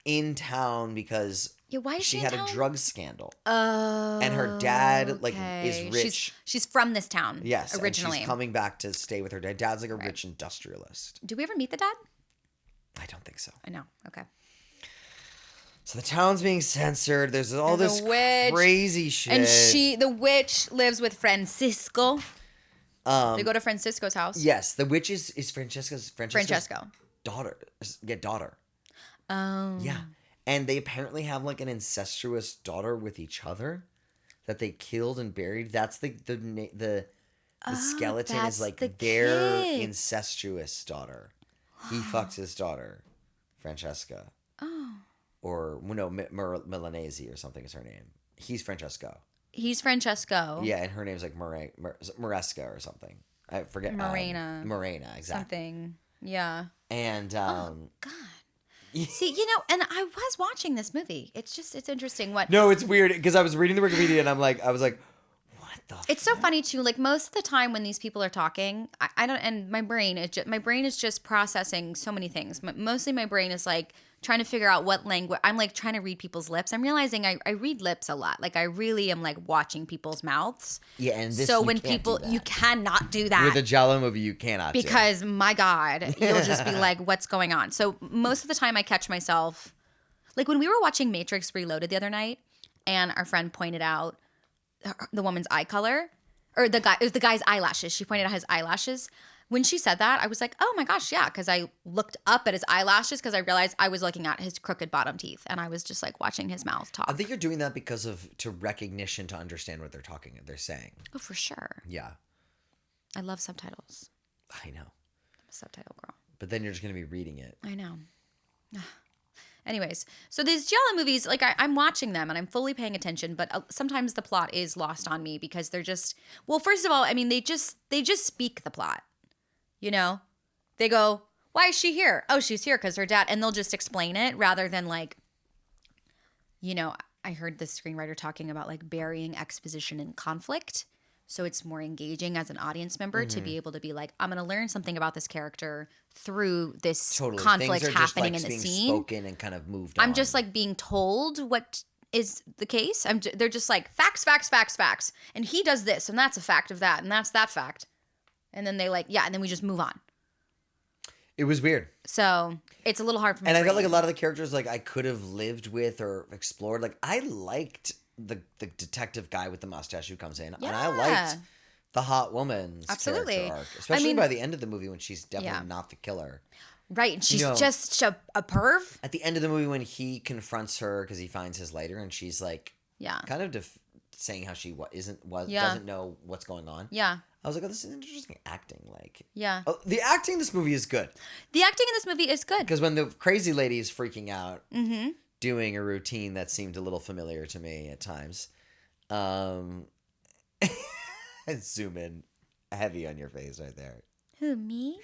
in town because why is she had in town? a drug scandal. Oh. And her dad is okay. rich. She's from this town. Yes, Originally. and she's coming back to stay with her dad. Dad's like a rich industrialist. Do we ever meet the dad? I don't think so. I know. Okay. So the town's being censored. There's all There's this a witch, crazy shit. And the witch lives with Francisco. They go to Francisco's house. Yes, the witch is Francesco's Francesco. daughter. Yeah, daughter. Oh. Yeah. And they apparently have like an incestuous daughter with each other that they killed and buried. That's the skeleton that's is like the their kid. incestuous daughter. He fucks his daughter, Francesca. Oh. Or no, Milanese or something is her name. He's Francesco. He's Francesco. Yeah, and her name's like Maresca or something. I forget. Morena. Morena, exactly. Something. Yeah. And God. See, and I was watching this movie. It's interesting what. No, it's weird because I was reading the Wikipedia and I was like, what the? It's so funny too. Like most of the time when these people are talking, I don't, and my brain is just processing so many things. Mostly my brain is like trying to figure out what language. I'm like trying to read people's lips. I'm realizing I read lips a lot. Like I really am like watching people's mouths. Yeah, and this, so you when can't people, do that. you cannot do that. With a Giallo movie, you cannot do. Because my God, you'll just be like, what's going on? So most of the time I catch myself, like when we were watching Matrix Reloaded the other night, and our friend pointed out the woman's eye color, or it was the guy's eyelashes. She pointed out his eyelashes. When she said that, I was like, oh my gosh, yeah, because I looked up at his eyelashes because I realized I was looking at his crooked bottom teeth, and I was just like watching his mouth talk. I think you're doing that because to recognition to understand what they're saying. Oh, for sure. Yeah. I love subtitles. I know. I'm a subtitle girl. But then you're just going to be reading it. I know. Anyways, so these Giallo movies, like I'm watching them and I'm fully paying attention, but sometimes the plot is lost on me because they're just, well, first of all, I mean, they just speak the plot, They go, why is she here? Oh, she's here because her dad, and they'll just explain it rather than like, I heard the screenwriter talking about like burying exposition in conflict. So it's more engaging as an audience member to be able to be like, I'm going to learn something about this character through this conflict Things are happening just, like, in the being scene. Spoken and kind of moved on. I'm just like being told what is the case. They're just like facts, facts, facts, facts. And he does this, and that's a fact of that, and that's that fact. And then they and then we just move on. It was weird. So it's a little hard for me. And I felt like a lot of the characters like I could have lived with or explored. Like I liked the detective guy with the mustache who comes in. Yeah. And I liked the hot woman's character arc. Especially by the end of the movie when she's definitely not the killer. Right. And she's just a perv. At the end of the movie when he confronts her because he finds his lighter and she's like kind of saying how she doesn't know what's going on. Yeah. I was like, oh, this is interesting acting. Like, the acting in this movie is good. The acting in this movie is good. Because when the crazy lady is freaking out, doing a routine that seemed a little familiar to me at times, zoom in heavy on your face right there. Who, me?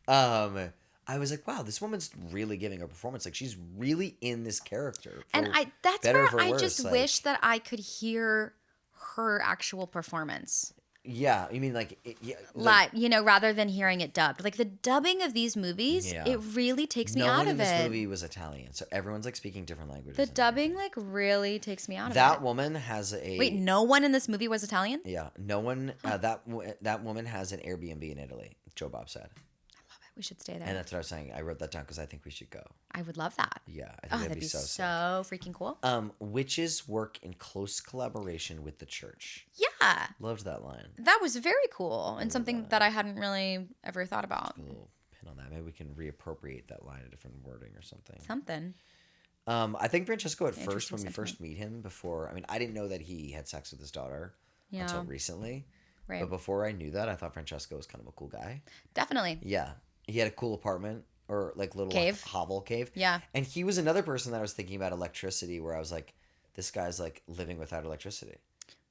I was like, wow, this woman's really giving a performance. Like, she's really in this character. And that's better or where for I worse, just like- wish that I could hear her actual performance. Yeah, you mean like, Live, rather than hearing it dubbed. Like the dubbing of these movies, Yeah. it really takes me no out one of in this it. movie was Italian, so everyone's like speaking different languages. The and dubbing everything. like really takes me out of That it. woman has a Wait, no one in this movie was Italian? Yeah, no one. That woman has an Airbnb in Italy. Joe Bob said, We should stay there. and that's what I was saying. I wrote that down because I think we should go. I would love that. Yeah, I think Oh, that'd that'd be be so so sick. freaking cool. Witches work in close collaboration with the church. Yeah, Loved that line. that was very cool and something that I hadn't really ever thought about. A little pin on that. Maybe we can reappropriate that line, a different wording or something. Something. I think Francesco at first, Interesting when we first sentiment. meet him, I didn't know that he had sex with his daughter Yeah. until recently. Right. But before I knew that, I thought Francesco was kind of a cool guy. Definitely. Yeah. He had a cool apartment or like little Cave. hovel cave. Yeah. And he was another person that I was thinking about electricity where I was like, this guy's like living without electricity.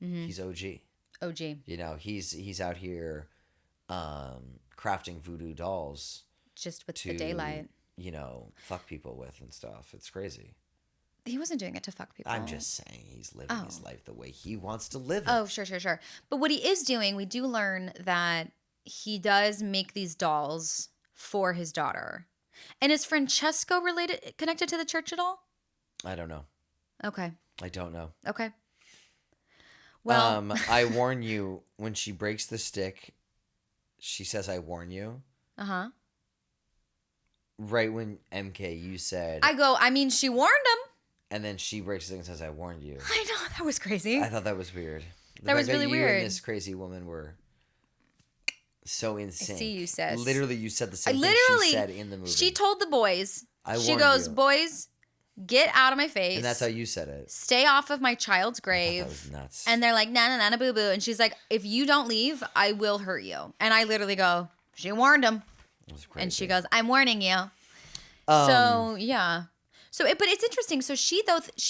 Mm-hmm. He's OG. OG. You know, he's out here crafting voodoo dolls Just with to the daylight. fuck people with and stuff. It's crazy. He wasn't doing it to fuck people. I'm just saying he's living his life the way he wants to live it. Oh, sure. But what he is doing, we do learn that he does make these dolls for his daughter. And is Francesco connected to the church at all? I don't know. Okay. I don't know. Okay. Well, I warn you, when she breaks the stick, she says, I warn you. uh-huh. Right when MK, you said, She warned him. and then she breaks the stick and says, I warned you. I know, that was crazy. I thought that was weird. The That was fact really you weird. And this crazy woman were so in sync. see you, sis. Literally, you said the same thing Literally, she said in the movie. She told the boys, she warned goes, you. boys, get out of my face. And that's how you said it. Stay off of my child's I thought grave. that was nuts. And they're like, na boo boo. And she's like, if you don't leave, I will hurt you. And I literally go, she warned him. It was crazy. And she goes, I'm warning you. So, yeah. But it's interesting. So she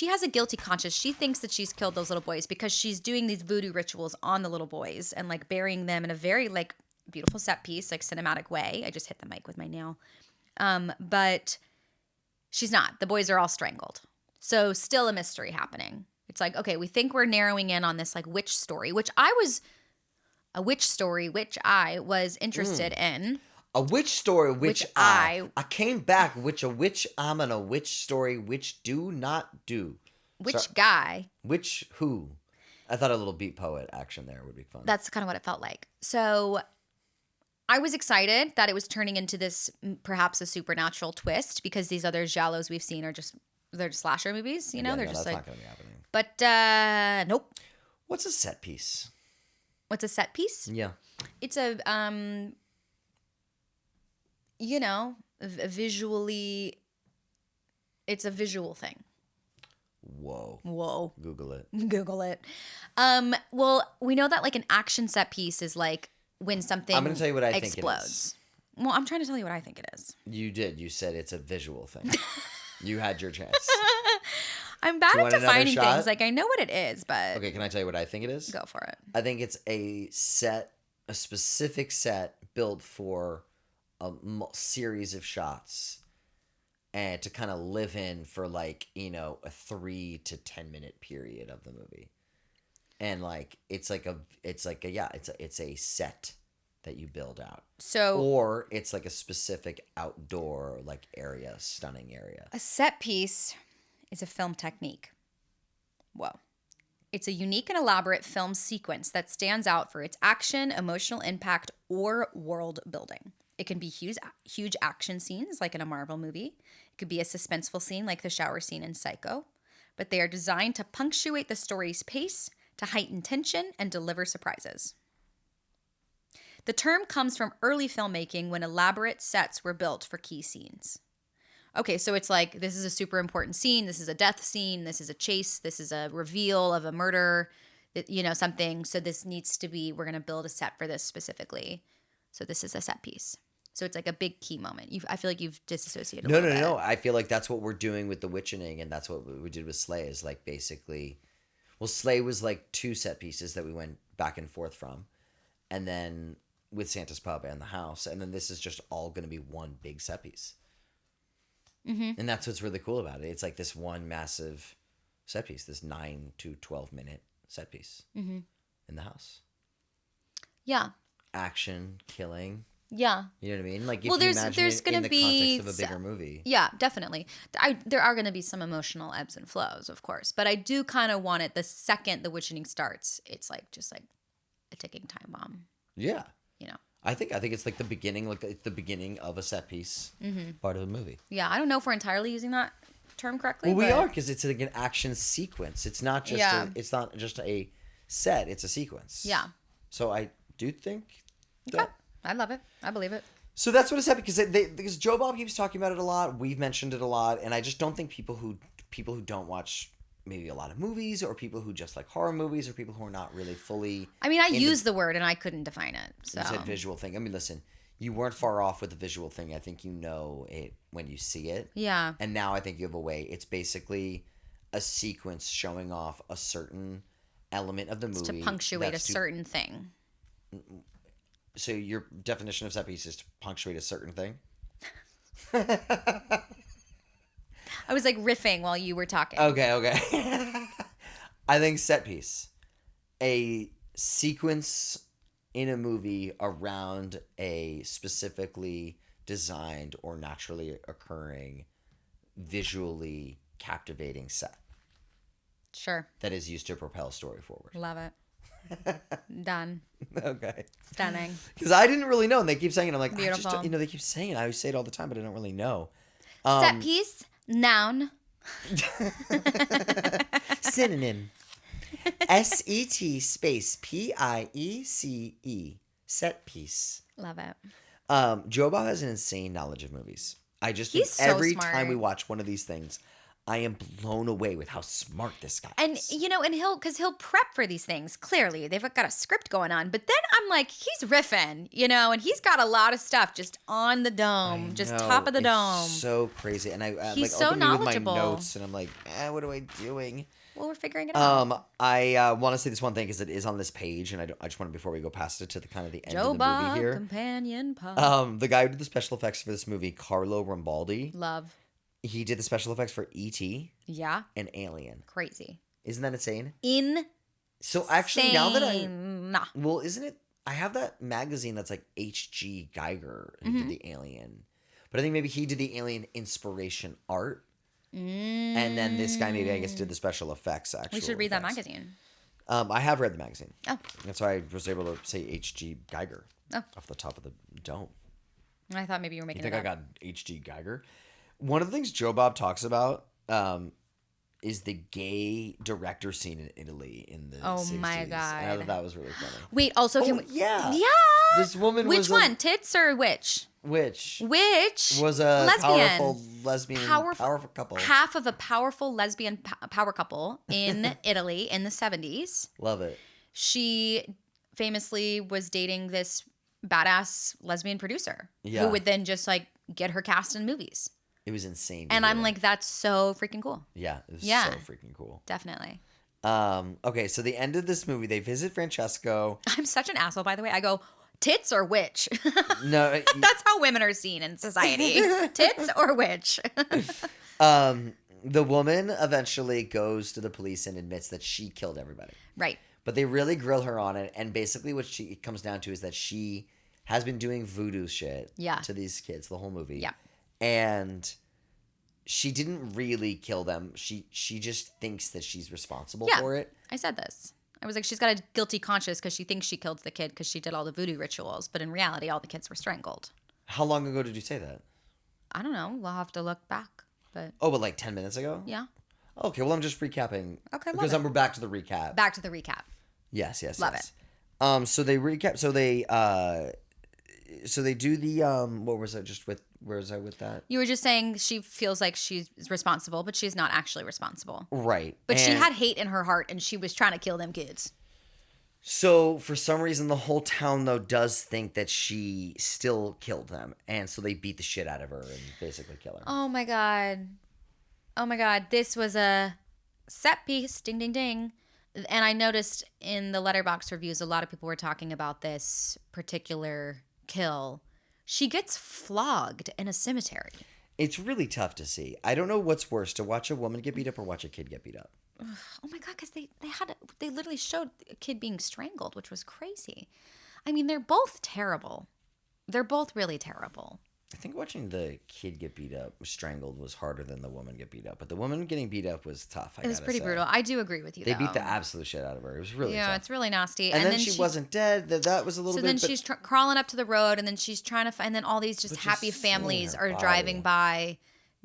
has a guilty conscience. She thinks that she's killed those little boys because she's doing these voodoo rituals on the little boys and like burying them in a very like beautiful set piece, like cinematic way. I just hit the mic with my nail. But she's not. The boys are all strangled. So still a mystery happening. It's like, okay, we think we're narrowing in on this like witch story, which I was interested in. A witch story, Which I came back, which I'm in a witch story, which do not do. Which guy? Which who? I thought a little beat poet action there would be fun. That's kind of what it felt like. So I was excited that it was turning into this perhaps a supernatural twist because these other giallos we've seen they're just slasher movies, Yeah, they're no, just that's like. not gonna be happening. But nope. What's a set piece? What's a set piece? Yeah. It's a visually. It's a visual thing. Whoa. Google it. Google it. Well, we know that like an action set piece is like when something I'm gonna tell you what I think it explodes. is. Well, I'm trying to tell you what I think it is. You did. You said it's a visual thing. You had your chance. I'm bad You at want another defining shot? things. Like I know what it is, but Okay, can I tell you what I think it is? go for it. I think it's a specific set built for a series of shots and to kind of live in for like, a 3 to 10 minute period of the movie. And like, it's a set that you build out. So Or it's like a specific outdoor like area, stunning area. a set piece is a film technique. Whoa. It's a unique and elaborate film sequence that stands out for its action, emotional impact, or world building. It can be huge action scenes like in a Marvel movie. It could be a suspenseful scene like the shower scene in Psycho. But they are designed to punctuate the story's pace, to heighten tension, and deliver surprises. The term comes from early filmmaking when elaborate sets were built for key scenes. Okay, so it's like this is a super important scene, this is a death scene, this is a chase, this is a reveal of a murder, something. So this needs to be, we're going to build a set for this specifically. So this is a set piece. So it's like a big key moment. I feel like you've disassociated a little bit. No. I feel like that's what we're doing with The Witchening, and that's what we did with Slay is like basically, well, Slay was like 2 set pieces that we went back and forth from. And then with Santa's pub and the house, and then this is just all going to be one big set piece. And that's what's really cool about it. It's like this one massive set piece, this 9 to 12 minute set piece in the house. Yeah. Action, killing. Yeah. You know what I mean? Like, if Well, you there's imagine it gonna in the be context of a bigger movie. Yeah, definitely. There are going to be some emotional ebbs and flows, of course, but I do kind of want it the second the witching starts. It's like just like a ticking time bomb. Yeah. You know. I think it's like the beginning, it's the beginning of a set piece part of the movie. Yeah, I don't know if we're entirely using that term correctly. Well, we but- are, because it's like an action sequence. It's not just it's not just a set. It's a sequence. Yeah. So I do think Okay. that. I love it. I believe it. So that's what it's happening, because Joe Bob keeps talking about it a lot. We've mentioned it a lot, and I just don't think people who don't watch maybe a lot of movies, or people who just like horror movies, or people who are not really fully. I mean, I used the word and I couldn't define it. So You said visual thing. I mean, listen, you weren't far off with the visual thing. I think you know it when you see it. yeah, And now I think you have a way. It's basically a sequence showing off a certain element of the movie. to punctuate a that's to- certain thing. So your definition of set piece is to punctuate a certain thing? I was like riffing while you were talking. Okay. I think set piece. A sequence in a movie around a specifically designed or naturally occurring, visually captivating set Sure. that is used to propel a story forward. Love it. Done. Okay. Stunning. Because I didn't really know, and they keep saying it. I'm like, Beautiful. they keep saying it. I always say it all the time, but I don't really know. Set piece, noun. Synonym. S-E-T space P-I-E-C-E. Set piece. Love it. Joe Bob has an insane knowledge of movies. I just He's think so every smart. time we watch one of these things, I am blown away with how smart this guy And is. and he'll prep for these things. Clearly, they've got a script going on. But then I'm like, he's riffing, and he's got a lot of stuff just on the dome, just No, top of the it's dome. so crazy. And I He's like so opening with my knowledgeable. notes, and I'm like, what am I doing? Well, we're figuring it out. I want to say this one thing, because it is on this page, and I just want to, before we go past it to the kind of the end Joe of the Bob, movie here. companion pop. The guy who did the special effects for this movie, Carlo Rambaldi, Love. he did the special effects for E.T. Yeah. and Alien. Crazy. Isn't that insane? Insane. So actually, now that Nah. well, isn't it? I have that magazine that's like H.G. Geiger who Mm-hmm. did the Alien, but I think maybe he did the Alien inspiration art, and then this guy maybe, I guess, did the special effects. Actually, We should read that magazine. I have read the magazine. Oh. That's why I was able to say H.G. Geiger Oh. off the top of the dome. I thought maybe you were You making think it I up. got H.G. Geiger? One of the things Joe Bob talks about is the gay director scene in Italy in the Oh 60s. my And I God. thought that was really funny. Wait, also, can Oh, we... yeah. Yeah. This woman Which was one? Tits or which? which Which was a lesbian. powerful lesbian powerful couple. Half of a powerful lesbian power couple in Italy in the 70s. Love it. She famously was dating this badass lesbian producer Yeah. who would then just like get her cast in movies. It was insane. to And hear I'm that. like, that's so freaking cool. yeah, it was Yeah. so freaking cool. Definitely. Okay, so the end of this movie, they visit Francesco. I'm such an asshole, by the way. I go, tits or witch? No, That's how women are seen in society. Tits or witch? the woman eventually goes to the police and admits that she killed everybody. Right. But they really grill her on it, and basically what it comes down to is that she has been doing voodoo shit Yeah. to these kids the whole movie. Yeah. And she didn't really kill them. She just thinks that she's responsible Yeah. for it. I said this. I was like, she's got a guilty conscience because she thinks she killed the kid because she did all the voodoo rituals. But in reality, all the kids were strangled. How long ago did you say that? I don't know. We'll have to look back. But Oh, but like 10 minutes ago? yeah. Okay, well, I'm just recapping. Okay, love Because it. we're back to the recap. Back to the recap. Yes. Love it. So they recap. So they do the what was I just with? Where was I with that? You were just saying she feels like she's responsible, but she's not actually responsible. Right. But she And had hate in her heart and she was trying to kill them kids. So for some reason, the whole town though does think that she still killed them, and so they beat the shit out of her and basically kill her. Oh my God. Oh my God. This was a set piece. Ding, ding, ding. And I noticed in the Letterboxd reviews, a lot of people were talking about this particular kill. She gets flogged in a cemetery. It's really tough to see. I don't know what's worse, to watch a woman get beat up or watch a kid get beat up. Oh my God, because they literally showed a kid being strangled, which was crazy. I mean, they're both terrible. They're both really terrible. I think watching the kid get beat up, strangled, was harder than the woman get beat up. But the woman getting beat up was tough. It was pretty brutal. I do agree with you. They beat the absolute shit out of her. It was really tough. It's really nasty. And then she wasn't dead. That was a little bit. So then she's crawling up to the road, and then she's trying to find. And then all these just happy families are driving by,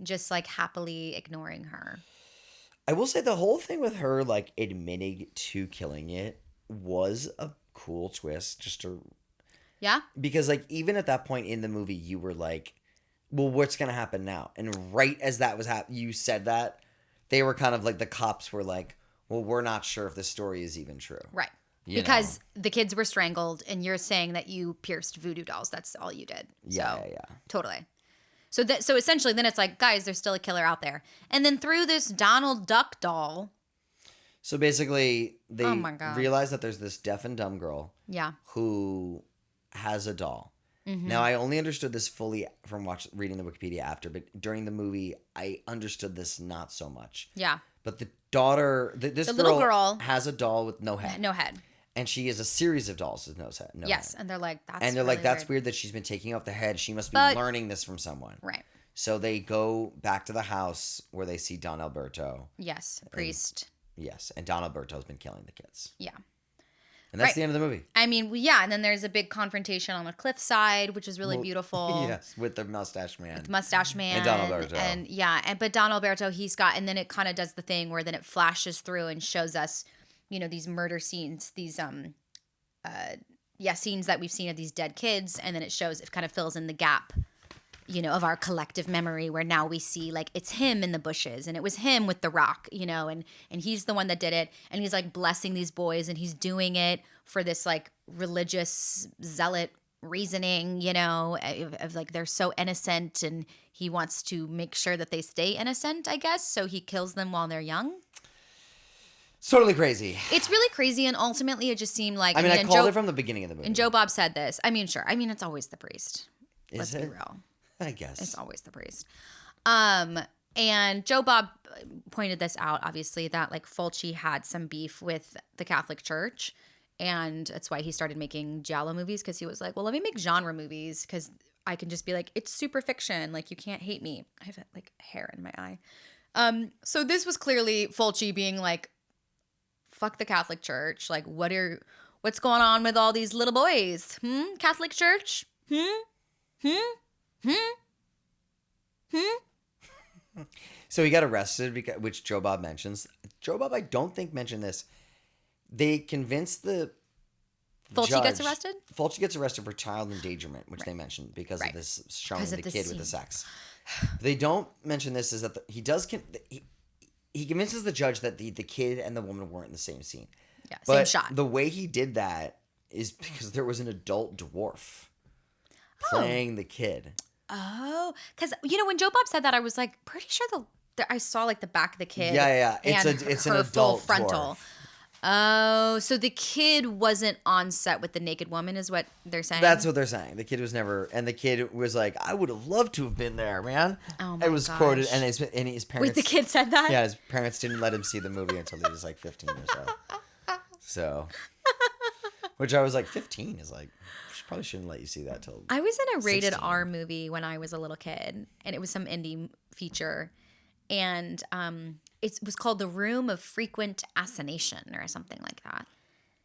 just like happily ignoring her. I will say the whole thing with her like admitting to killing it was a cool twist. Just to. Yeah. Because, like, even at that point in the movie, you were like, well, what's going to happen now? And right as that was happening, you said that, they were kind of like, the cops were like, well, we're not sure if this story is even true. Right. Because the kids were strangled, and you're saying that you pierced voodoo dolls. That's all you did. Yeah. Totally. So essentially, then it's like, guys, there's still a killer out there. And then through this Donald Duck doll. So basically, they Oh my God. realize that there's this deaf and dumb girl. Yeah. Who has a doll. Mm-hmm. Now, I only understood this fully from reading the Wikipedia after, but during the movie, I understood this not so much. Yeah. But the daughter, this little girl has a doll with no head. No head. And she has a series of dolls with no head. Yes, and they're like, that's weird that she's been taking off the head. She must be learning this from someone. Right. So they go back to the house where they see Don Alberto. Yes, priest. Yes, and Don Alberto's been killing the kids. Yeah. And that's the end of the movie. I mean, yeah, and then there's a big confrontation on the cliffside, which is really beautiful. Yes, with the mustache man. And Don Alberto. But Don Alberto, and then it kind of does the thing where then it flashes through and shows us, these murder scenes, these scenes that we've seen of these dead kids, and then it kind of fills in the gap, of our collective memory, where now we see like it's him in the bushes, and it was him with the rock, and he's the one that did it, and he's like blessing these boys, and he's doing it for this like religious zealot reasoning, of like they're so innocent, and he wants to make sure that they stay innocent, I guess, so he kills them while they're young. It's totally crazy. It's really crazy, and ultimately it just seemed like... I called it from the beginning of the movie. And Joe Bob said this. I mean, sure. I mean, it's always the priest. Let's be real. I guess. It's always the priest. And Joe Bob pointed this out, obviously, that like Fulci had some beef with the Catholic Church, and that's why he started making giallo movies, because he was like, well, let me make genre movies, because I can just be like, it's super fiction. Like, you can't hate me. I have like hair in my eye. So this was clearly Fulci being like, fuck the Catholic Church. Like, what's going on with all these little boys? Catholic Church? So he got arrested, which Joe Bob mentions. Joe Bob, I don't think, mentioned this. They convinced the Fulci judge. gets arrested? Fulci gets arrested for child endangerment, which they mentioned because of this showing the kid with the sex. They don't mention this, is that he does... He convinces the judge that the kid and the woman weren't in the same scene. Yeah, but same shot. The way he did that is because there was an adult dwarf playing the kid. Oh, because when Joe Bob said that, I was like pretty sure I saw like the back of the kid. Yeah. It's an adult frontal. Dwarf. Oh, so the kid wasn't on set with the naked woman, is what they're saying? That's what they're saying. The kid was never, and the kid was like, I would have loved to have been there, man. Oh my It was gosh. quoted, and his parents... Wait, the kid said that? Yeah, his parents didn't let him see the movie until he was like 15 or so. So, which I was like, 15 is like, probably shouldn't let you see that till I was in a rated 16. R movie when I was a little kid, and it was some indie feature, and it was called The Room of Frequent Assignation or something like that.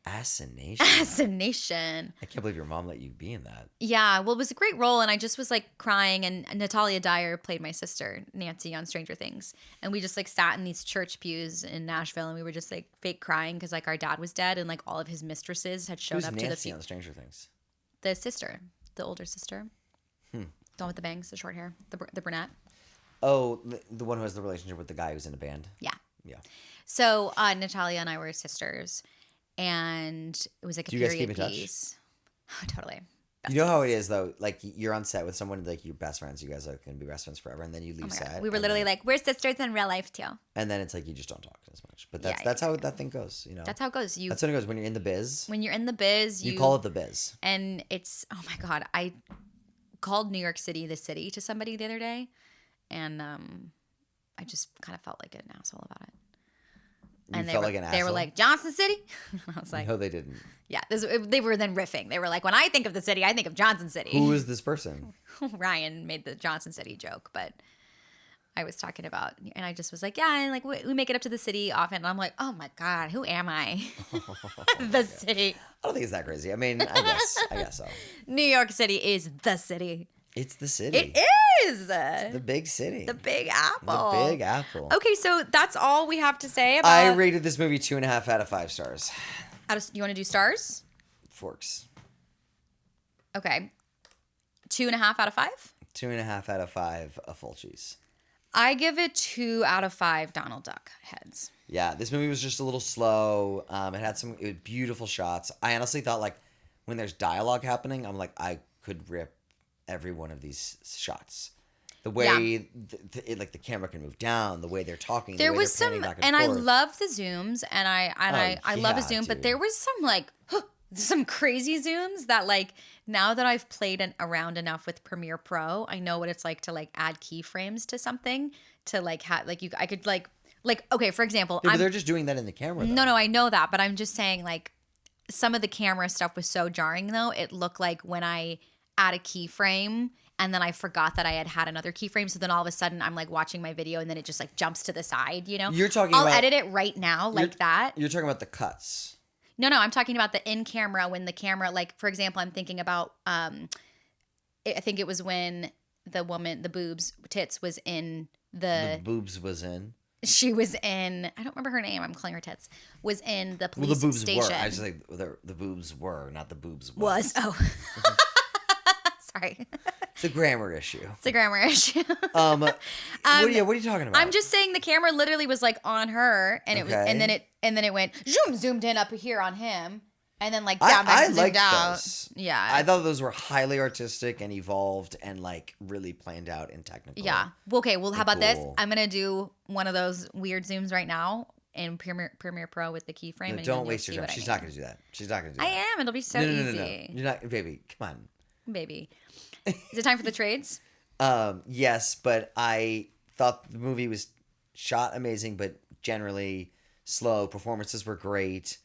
Assignation? Assignation. I can't believe your mom let you be in that. Yeah, well, it was a great role, and I just was like crying, and Natalia Dyer played my sister, Nancy, on Stranger Things, and we just like sat in these church pews in Nashville, and we were just like fake crying because like our dad was dead, and like all of his mistresses had showed Who's up Nancy to on Stranger Things? the sister, the older sister, the one with the bangs, the short hair, the brunette. Oh, the one who has the relationship with the guy who's in a band? Yeah. Yeah. So Natalia and I were sisters, and it was like a Do you guys period keep in touch? piece. Oh, totally. You know how it is though. Like you're on set with someone like your best friends. You guys are gonna be best friends forever, and then you leave Oh my set. God. We were and literally then, like, we're sisters in real life too. and then it's like you just don't talk as much. But Yeah, that's how that thing goes. You know. That's how it goes. That's how it goes when you're in the biz. When you're in the biz, You call it the biz. And it's, oh my God, I called New York City the city to somebody the other day, and I just kind of felt like an asshole about it. You felt like an asshole? They were like, Johnson City? I was like, no, they didn't. yeah. They were then riffing. They were like, when I think of the city, I think of Johnson City. Who is this person? Ryan made the Johnson City joke, but I was talking about, and I just was like, yeah, and like we make it up to the city often. And I'm like, oh my God, who am I? The city. I don't think it's that crazy. I mean, I guess so. New York City is the city. It's the city. It is. It's the big city. The Big Apple. The Big Apple. Okay, so that's all we have to say about. I rated this movie 2.5 out of 5 stars. You want to do stars? Forks. Okay. 2.5 out of 5? 2.5 out of 5 a full cheese. I give it 2 out of 5 Donald Duck heads. Yeah, this movie was just a little slow. It had some beautiful shots. I honestly thought like when there's dialogue happening, I'm like I could rip every one of these shots. The way like the camera can move down, the way they're talking. There the way was they're some, back and I forth. love the zooms, and I love a zoom, but dude. there was some like some crazy zooms that like now that I've played around enough with Premiere Pro, I know what it's like to like add keyframes to something to like have like I could like okay, for example, Yeah, but they're just doing that in the camera. Though. No, I know that, but I'm just saying like some of the camera stuff was so jarring though. It looked like when I add a keyframe and then I forgot that I had another keyframe. So then all of a sudden I'm like watching my video and then it just like jumps to the side, you know? You're talking I'll about- edit it right now like that. You're talking about the cuts. No, I'm talking about the in camera when the camera, like for example, I'm thinking about, I think it was when the woman, the boobs, tits was in The boobs was in. she was in, I don't remember her name, I'm calling her tits, was in the police Well, the boobs station. were. I just like the boobs were, not the boobs Was, oh. Sorry. It's a grammar issue. It's a grammar issue. What are you talking about? I'm just saying the camera literally was like on her, and it was, Okay. and then it went zoomed in up here on him, and then like I down back and zoomed liked out. those. Yeah, I thought those were highly artistic and evolved and like really planned out and technical. yeah. Well, okay. Well, how about this? Cool. I'm gonna do one of those weird zooms right now in Premiere Pro with the keyframe. No, and don't you'll waste your see time. what I She's mean. not going to do that. She's not going to do I that. am. It'll be so No. easy, You're not, baby. Come on. baby. Is it time for the trades? Yes, but I thought the movie was shot amazing, but generally slow. Performances were great.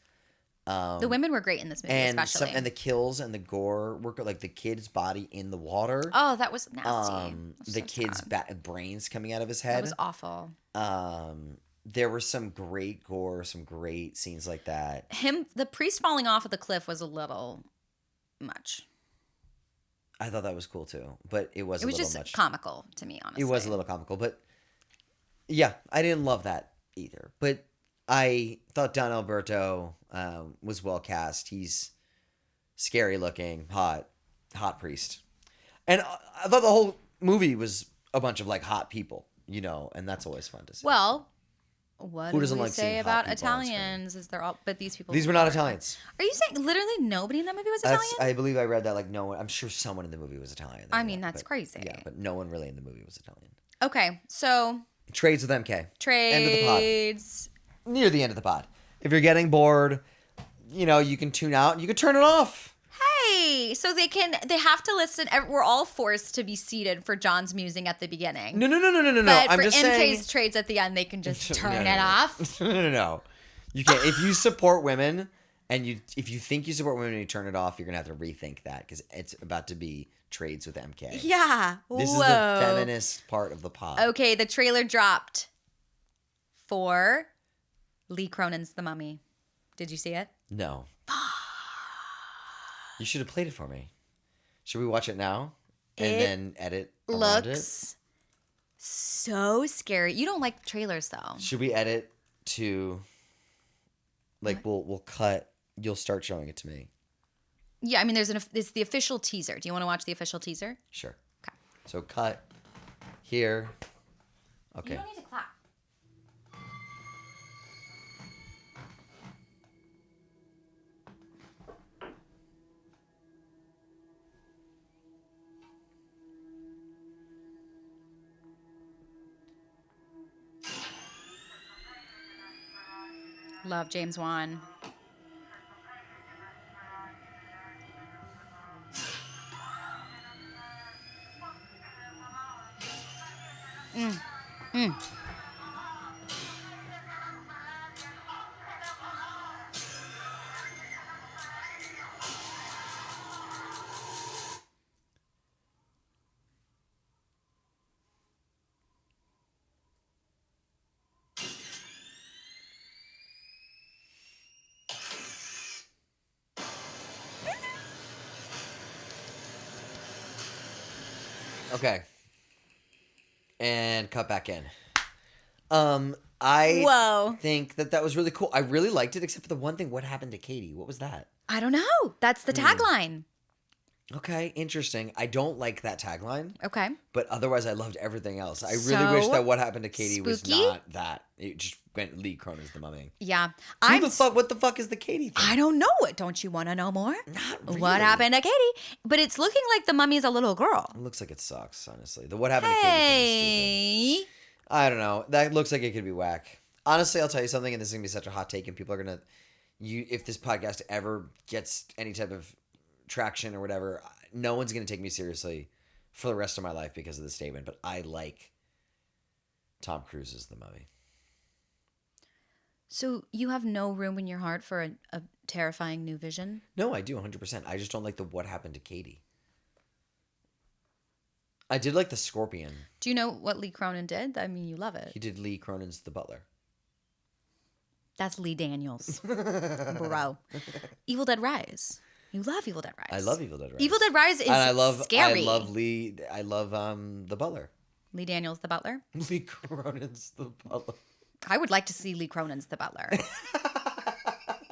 The women were great in this movie, especially. And the kills and the gore were good. Like the kid's body in the water. Oh, that was nasty. The So kid's sad. brains coming out of his That head. was awful. There were some great gore, some great scenes like that. The priest falling off of the cliff was a little much. I thought that was cool too, but it was It was a little just much. comical to me, honestly. It was a little comical, but yeah, I didn't love that either. But I thought Don Alberto was well cast. He's scary looking, hot priest, and I thought the whole movie was a bunch of like hot people, you know, and that's always fun to see. Well, what Who do doesn't we like say seeing hot about people on screen? Italians? Is they're all, but these people. These were not Italians. Are you saying literally nobody in that movie was Italian? I believe I read that like no one. I'm sure someone in the movie was Italian. I mean, that's crazy. Yeah, but no one really in the movie was Italian. Okay, so Trades with MK. trades. End of the pod. Near the end of the pod. If you're getting bored, you know, you can tune out. You can turn it off. Hey, so they have to listen. We're all forced to be seated for John's musing at the beginning. No. But I'm for just MK's saying. trades at the end, they can just turn No, it off. No. You can't. If you support women and if you think you support women and you turn it off, you're gonna have to rethink that because it's about to be trades with MK. Yeah. This is the feminist part of the pod. Okay, the trailer dropped for Lee Cronin's The Mummy. Did you see it? No. You should have played it for me. Should we watch it now and then edit around it? Looks so scary. You don't like trailers though. Should we edit to like we'll cut? You'll start showing it to me. Yeah, I mean, it's the official teaser. Do you want to watch the official teaser? Sure. Okay. So cut here. Okay. You don't need to clap. Love James Wan. Okay. And cut back in. I Whoa. think that was really cool. I really liked it, except for the one thing. What happened to Katie? What was that? I don't know. That's the tagline. Okay, interesting. I don't like that tagline, Okay. but otherwise I loved everything else. I really wish So, that What Happened to Katie was spooky? not that. It just went Lee Cronin's The Mummy. Yeah. What the fuck is the Katie thing? I don't know it. Don't you want to know more? Not really. What happened to Katie? But it's looking like the mummy's a little girl. It looks like it sucks, honestly. The What Happened to Katie thing is stupid. Hey. I don't know. That looks like it could be whack. Honestly, I'll tell you something, and this is gonna be such a hot take, and people are gonna, if this podcast ever gets any type of traction or whatever, no one's gonna take me seriously for the rest of my life because of this statement. But I like Tom Cruise's The Mummy. So you have no room in your heart for a terrifying new vision? No, I do 100%. I just don't like the What Happened to Katie. I did like the Scorpion. Do you know what Lee Cronin did? I mean, you love it. He did Lee Cronin's The Butler. That's Lee Daniels. Bro. Evil Dead Rise. You love Evil Dead Rise. I love Evil Dead Rise. Evil Dead Rise is and I love, scary. I love The Butler. Lee Daniels, the butler. Lee Cronin's The Butler. I would like to see Lee Cronin's the butler.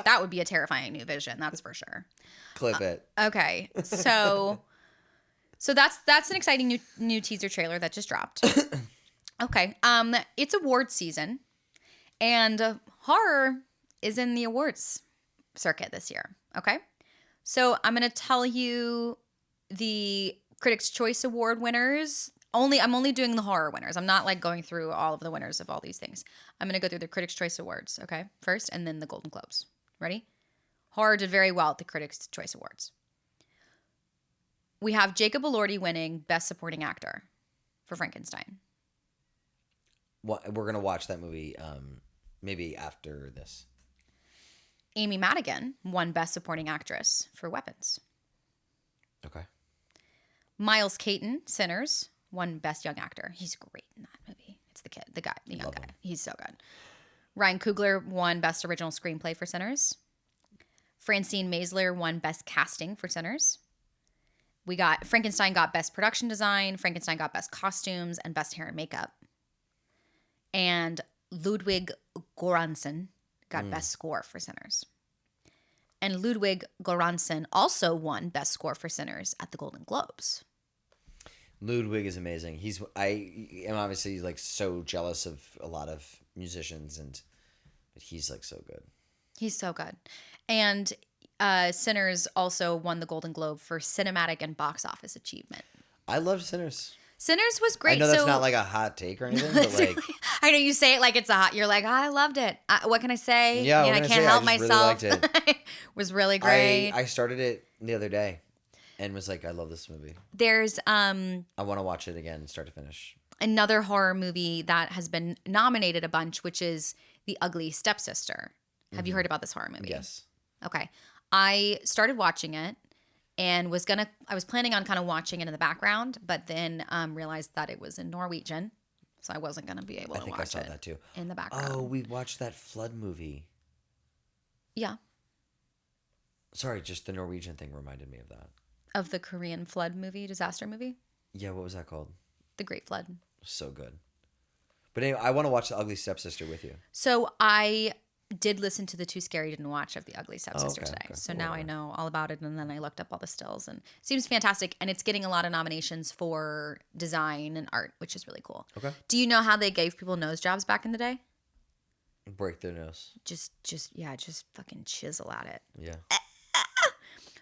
That would be a terrifying new vision, that's for sure. Clip it. Okay, so that's an exciting new teaser trailer that just dropped. Okay, it's awards season, and horror is in the awards circuit this year. Okay, so I'm gonna tell you the Critics' Choice Award winners. I'm only doing the horror winners. I'm not like going through all of the winners of all these things. I'm gonna go through the Critics' Choice Awards, okay, first, and then the Golden Globes. Ready? Horror did very well at the Critics' Choice Awards. We have Jacob Elordi winning Best Supporting Actor for Frankenstein. We're going to watch that movie maybe after this. Amy Madigan won Best Supporting Actress for Weapons. Okay. Miles Caton, Sinners, won Best Young Actor. He's great in that movie. It's the young Love guy. him. He's so good. Ryan Coogler won Best Original Screenplay for Sinners. Francine Maisler won Best Casting for Sinners. Frankenstein got Best Production Design, Frankenstein got Best Costumes, and Best Hair and Makeup. And Ludwig Göransson got Best Score for Sinners. And Ludwig Göransson also won Best Score for Sinners at the Golden Globes. Ludwig is amazing. I am obviously like so jealous of a lot of musicians, but he's like so good. He's so good. And Sinners also won the Golden Globe for cinematic and box office achievement. I loved Sinners. Sinners was great. I know that's not like a hot take or anything, but like I know you say it like it's a hot. You're like, I loved it. What can I say? Yeah, I can't help myself. Really liked it. It was really great. I started it the other day and was like, I love this movie. There's I want to watch it again, start to finish. another horror movie that has been nominated a bunch, which is The Ugly Stepsister. Have you heard about this horror movie? Yes. Okay. I started watching it and I was planning on kind of watching it in the background, but then realized that it was in Norwegian, so I wasn't going to be able to watch it. I think I saw that too. In the background. Oh, we watched that flood movie. Yeah. Sorry, just the Norwegian thing reminded me of that. Of the Korean flood movie, disaster movie? Yeah, what was that called? The Great Flood. So good. But anyway, I want to watch The Ugly Stepsister with you. So I did listen to the Too Scary Didn't Watch of The Ugly Stepsister okay, today. okay. So now I know all about it, and then I looked up all the stills, and it seems fantastic, and it's getting a lot of nominations for design and art, which is really cool. Okay. Do you know how they gave people nose jobs back in the day? Break their nose. Just fucking chisel at it. Yeah.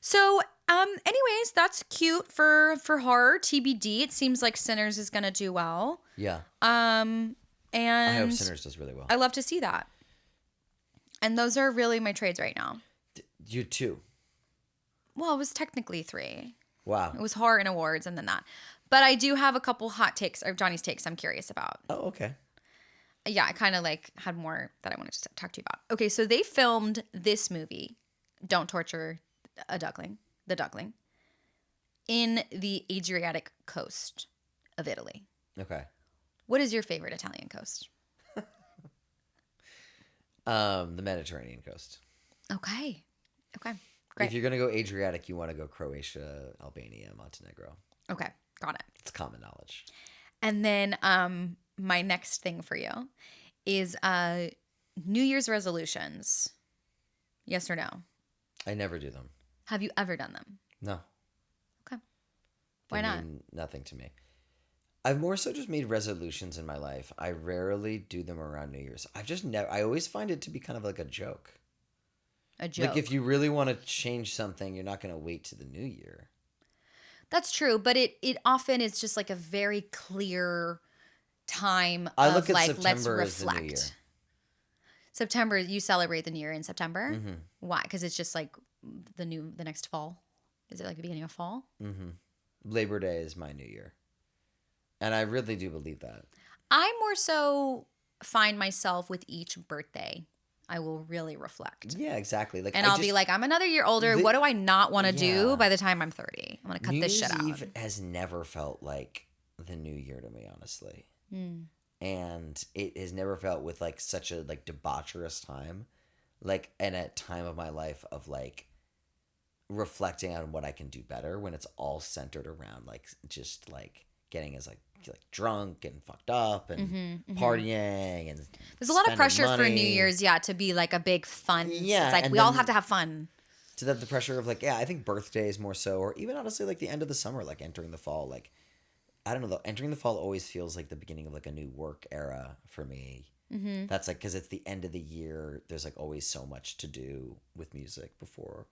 So, anyways, that's cute for horror. TBD. It seems like Sinners is gonna do well. Yeah. And I hope Sinners does really well. I love to see that. And those are really my trades right now. You too. Well, it was technically 3. Wow. It was horror and awards and then that. But I do have a couple hot takes, or Johnny's takes I'm curious about. Oh, okay. Yeah, I kind of like had more that I wanted to talk to you about. Okay, so they filmed this movie, Don't Torture a Duckling, The Duckling, in the Adriatic coast of Italy. Okay. What is your favorite Italian coast? The Mediterranean coast. Okay. Great. If you're gonna go Adriatic, you want to go Croatia, Albania, Montenegro. Okay, got it. It's common knowledge. And then my next thing for you is New Year's resolutions. Yes or no? I never do them. Have you ever done them? No. Okay. Why They not? mean nothing to me. I've more so just made resolutions in my life. I rarely do them around New Year's. I've just never. I always find it to be kind of like a joke. A joke. Like if you really want to change something, you're not going to wait to the new year. That's true, but it often is just like a very clear time I of look at like September let's as the new reflect. year. September, you celebrate the new year in September. Mm-hmm. Why? Because it's just like the next fall. Is it like the beginning of fall? Mm-hmm. Labor Day is my new year, and I really do believe that. I more so find myself with each birthday, I will really reflect. Yeah, exactly. Like, And I'll be like, I'm another year older. What do I not want to do Yeah. by the time I'm 30? I'm going to cut New this Year's shit out. Eve has never felt like the new year to me, honestly. And it has never felt with like such a like debaucherous time, like and a time of my life of like reflecting on what I can do better when it's all centered around like just like getting as like drunk and fucked up and partying and There's a lot of spending pressure for money. New Year's, to be like a big fun. Yeah, It's like and we all then- have to have fun. to have the pressure of like, yeah, I think birthdays more so, or even honestly like the end of the summer, like entering the fall, like I don't know though, entering the fall always feels like the beginning of like a new work era for me. That's like because it's the end of the year. There's like always so much to do with music before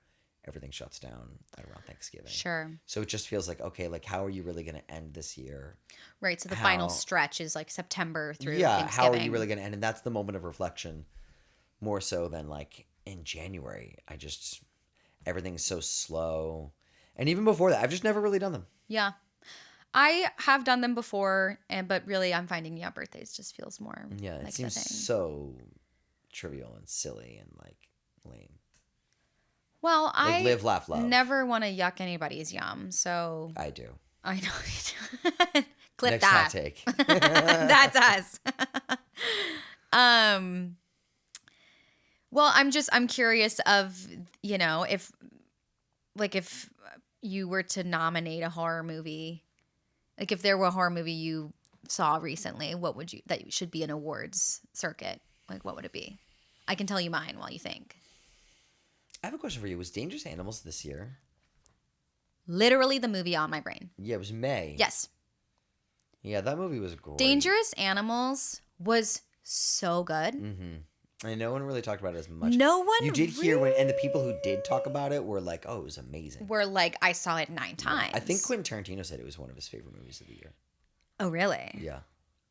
everything shuts down at around Thanksgiving. Sure. So it just feels like, okay, like how are you really going to end this year? Right. So the How- final stretch is like September through Yeah, Thanksgiving. how are you really going to end? And that's the moment of reflection more so than like in January. Everything's so slow. And even before that, I've just never really done them. Yeah. I have done them before, but really I'm finding, birthdays just feels more Yeah, it like seems the thing. so trivial and silly and like lame. Well, Like I live, laugh, love. never want to yuck anybody's yum, so I do. I know you do. Clip Next that. hot take. That's us. Well, I'm curious of, if you were to nominate a horror movie, like if there were a horror movie you saw recently, what would that should be an awards circuit? Like what would it be? I can tell you mine while you think. I have a question for you. Was Dangerous Animals this year? Literally the movie on my brain. Yeah, it was May. Yes. Yeah, that movie was great. Dangerous Animals was so good. And no one really talked about it as much. No one You did hear and the people who did talk about it were like, oh, it was amazing. Were like, I saw it 9 times. I think Quentin Tarantino said it was one of his favorite movies of the year. Oh, really? Yeah.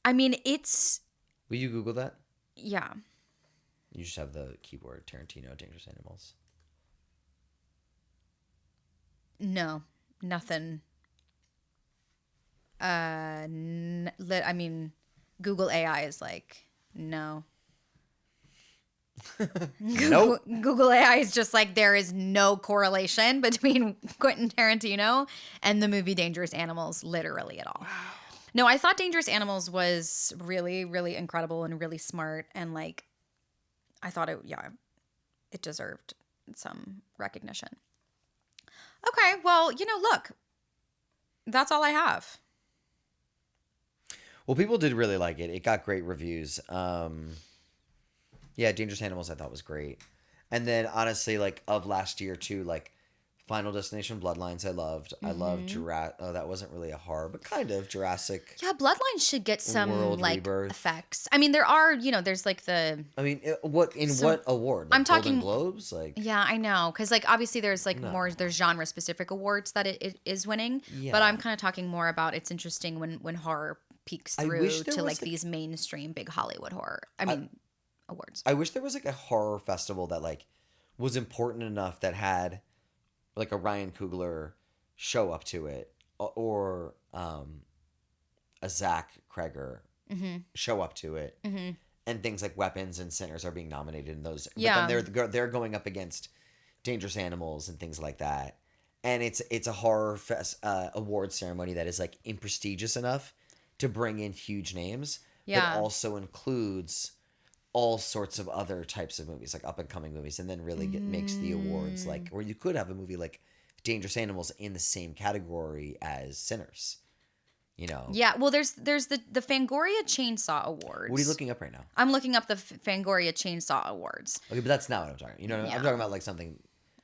I mean, it's, Will you Google that? yeah. You just have the keyboard Tarantino Dangerous Animals. No, nothing. I mean, Google AI is like, no. Nope. Google AI is just like, there is no correlation between Quentin Tarantino and the movie Dangerous Animals, literally at all. No, I thought Dangerous Animals was really, really incredible and really smart. And like, I thought it deserved some recognition. Okay, well, look, that's all I have. Well, people did really like it. It got great reviews. Yeah, Dangerous Animals I thought was great. And then honestly, like of last year too, like Final Destination Bloodlines I loved. I loved Jurassic. Oh, that wasn't really a horror, but kind of Jurassic. Yeah, Bloodline should get some World like Rebirth. effects. I mean, there are, there's like the. I mean, what award? Like I'm talking- Golden Globes, like Yeah, I know, because like obviously there's like there's genre specific awards that it is winning. Yeah. But I'm kind of talking more about it's interesting when horror peeks I through wish there to was, like these mainstream big Hollywood horror. I mean, awards. I wish there was like a horror festival that like was important enough that had like a Ryan Coogler show up to it, or a Zach Kreger show up to it, and things like Weapons and Sinners are being nominated in those. Yeah. But then they're going up against Dangerous Animals and things like that, and it's a horror award ceremony that is like prestigious enough to bring in huge names, Yeah. but also includes all sorts of other types of movies, like up and coming movies, and then really makes the awards like, or you could have a movie like Dangerous Animals in the same category as Sinners, you know? Yeah, well, there's the Fangoria Chainsaw Awards. What are you looking up right now? I'm looking up the Fangoria Chainsaw Awards. Okay, but that's not what I'm talking. You know, Yeah. I'm talking about like something.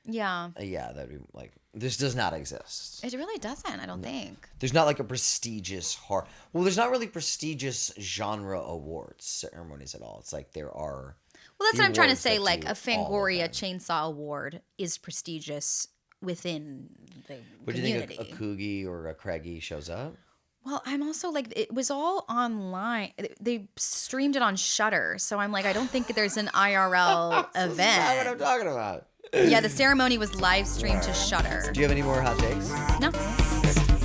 Yeah. Yeah, that'd be like, this does not exist. It really doesn't, I don't think. There's not like a prestigious horror. Well, there's not really prestigious genre awards ceremonies at all. It's like there are. Well, that's the what I'm trying to awards say. that Like do a all of Fangoria them. Chainsaw Award is prestigious within the But do community. you think a Coogie or a Craigie shows up? Well, I'm also like, it was all online. They streamed it on Shudder, so I'm like, I don't think there's an IRL That's not what I'm event. talking about. Yeah, the ceremony was live streamed to Shudder. Do you have any more hot takes? No.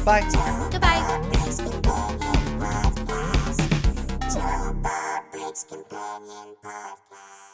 Bye. Goodbye. Briggs Companion Podcast. Two Briggs Companion Podcast.